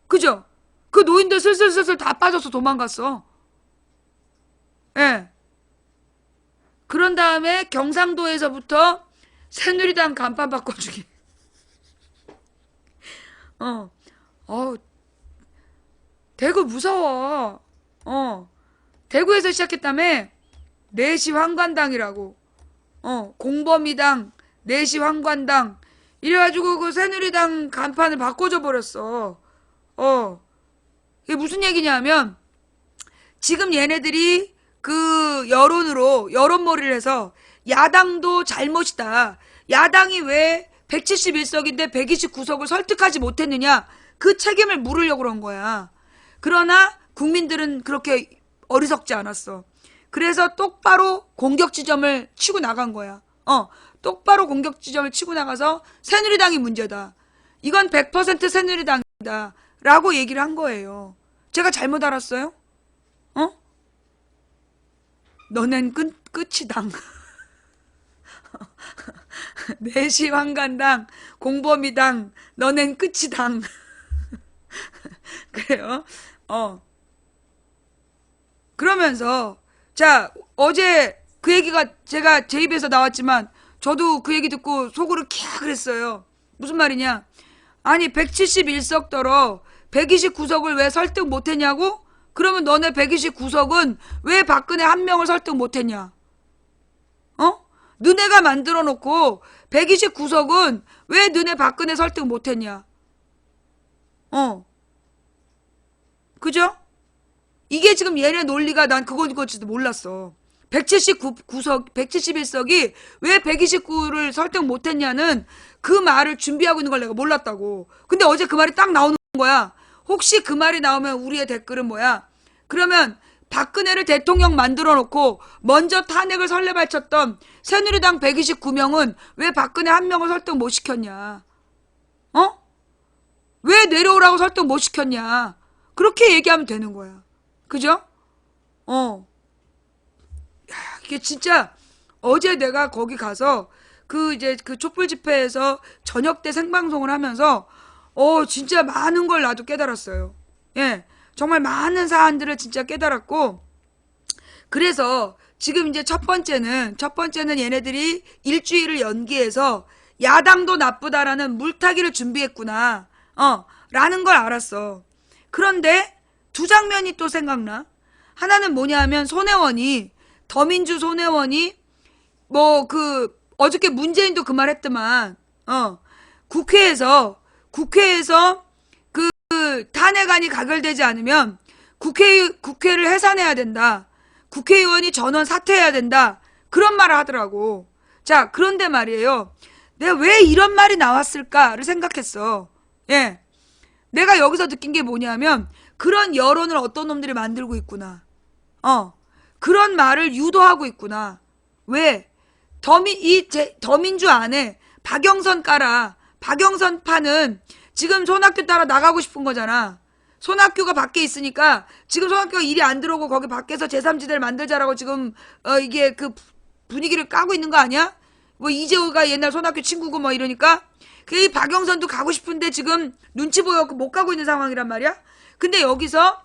그죠? 그 노인들 슬슬슬슬 다 빠져서 도망갔어. 예. 그런 다음에 경상도에서부터 새누리당 간판 바꿔주기. 대구 무서워. 대구에서 시작했다며. 내시 황관당이라고. 공범이당, 내시 황관당. 이래가지고 그 새누리당 간판을 바꿔줘 버렸어. 이게 무슨 얘기냐면, 지금 얘네들이 그 여론몰이를 해서 야당도 잘못이다. 야당이 왜 171석인데 129석을 설득하지 못했느냐. 그 책임을 물으려고 그런 거야. 그러나 국민들은 그렇게 어리석지 않았어. 그래서 똑바로 공격 지점을 치고 나간 거야. 똑바로 공격 지점을 치고 나가서 새누리당이 문제다. 이건 100% 새누리당이다. 라고 얘기를 한 거예요. 제가 잘못 알았어요? 너넨 끝이당. 내시 황간당, 공범이당, 너넨 끝이당. 그래요? 그러면서, 자, 어제 그 얘기가 제가 제 입에서 나왔지만, 저도 그 얘기 듣고 속으로 캬 그랬어요. 무슨 말이냐? 아니, 171석더러 129석을 왜 설득 못했냐고? 그러면 너네 129석은 왜 박근혜 한 명을 설득 못했냐? 너네가 만들어 놓고 129석은 왜 너네 박근혜 설득 못했냐? 그죠? 이게 지금 얘네 논리가 난 그거지도 몰랐어. 171석이 왜 129를 설득 못했냐는 그 말을 준비하고 있는 걸 내가 몰랐다고. 근데 어제 그 말이 딱 나오는 거야. 혹시 그 말이 나오면 우리의 댓글은 뭐야? 그러면 박근혜를 대통령 만들어 놓고 먼저 탄핵을 설레발쳤던 새누리당 129명은 왜 박근혜 한 명을 설득 못 시켰냐? 왜 내려오라고 설득 못 시켰냐? 그렇게 얘기하면 되는 거야. 그죠? 이게 진짜 어제 내가 거기 가서 이제 그 촛불 집회에서 저녁 때 생방송을 하면서 진짜 많은 걸 나도 깨달았어요. 예. 정말 많은 사안들을 진짜 깨달았고, 그래서 지금 이제 첫 번째는 얘네들이 일주일을 연기해서 야당도 나쁘다라는 물타기를 준비했구나. 라는 걸 알았어. 그런데 두 장면이 또 생각나. 하나는 뭐냐면 더민주 손혜원이 어저께 문재인도 그 말 했더만, 국회에서 그 탄핵안이 가결되지 않으면 국회를 해산해야 된다. 국회의원이 전원 사퇴해야 된다. 그런 말을 하더라고. 자, 그런데 말이에요. 내가 왜 이런 말이 나왔을까를 생각했어. 예. 내가 여기서 느낀 게 뭐냐면, 그런 여론을 어떤 놈들이 만들고 있구나. 그런 말을 유도하고 있구나. 왜? 더민주 안에 박영선 깔아. 박영선 파는 지금 손학규 따라 나가고 싶은 거잖아. 손학규가 밖에 있으니까 지금 손학규가 일이 안 들어오고 거기 밖에서 제3지대를 만들자라고 지금 이게 그 분위기를 까고 있는 거 아니야? 뭐 이재호가 옛날 손학규 친구고 뭐 이러니까 이 박영선도 가고 싶은데 지금 눈치 보여 못 가고 있는 상황이란 말이야. 근데 여기서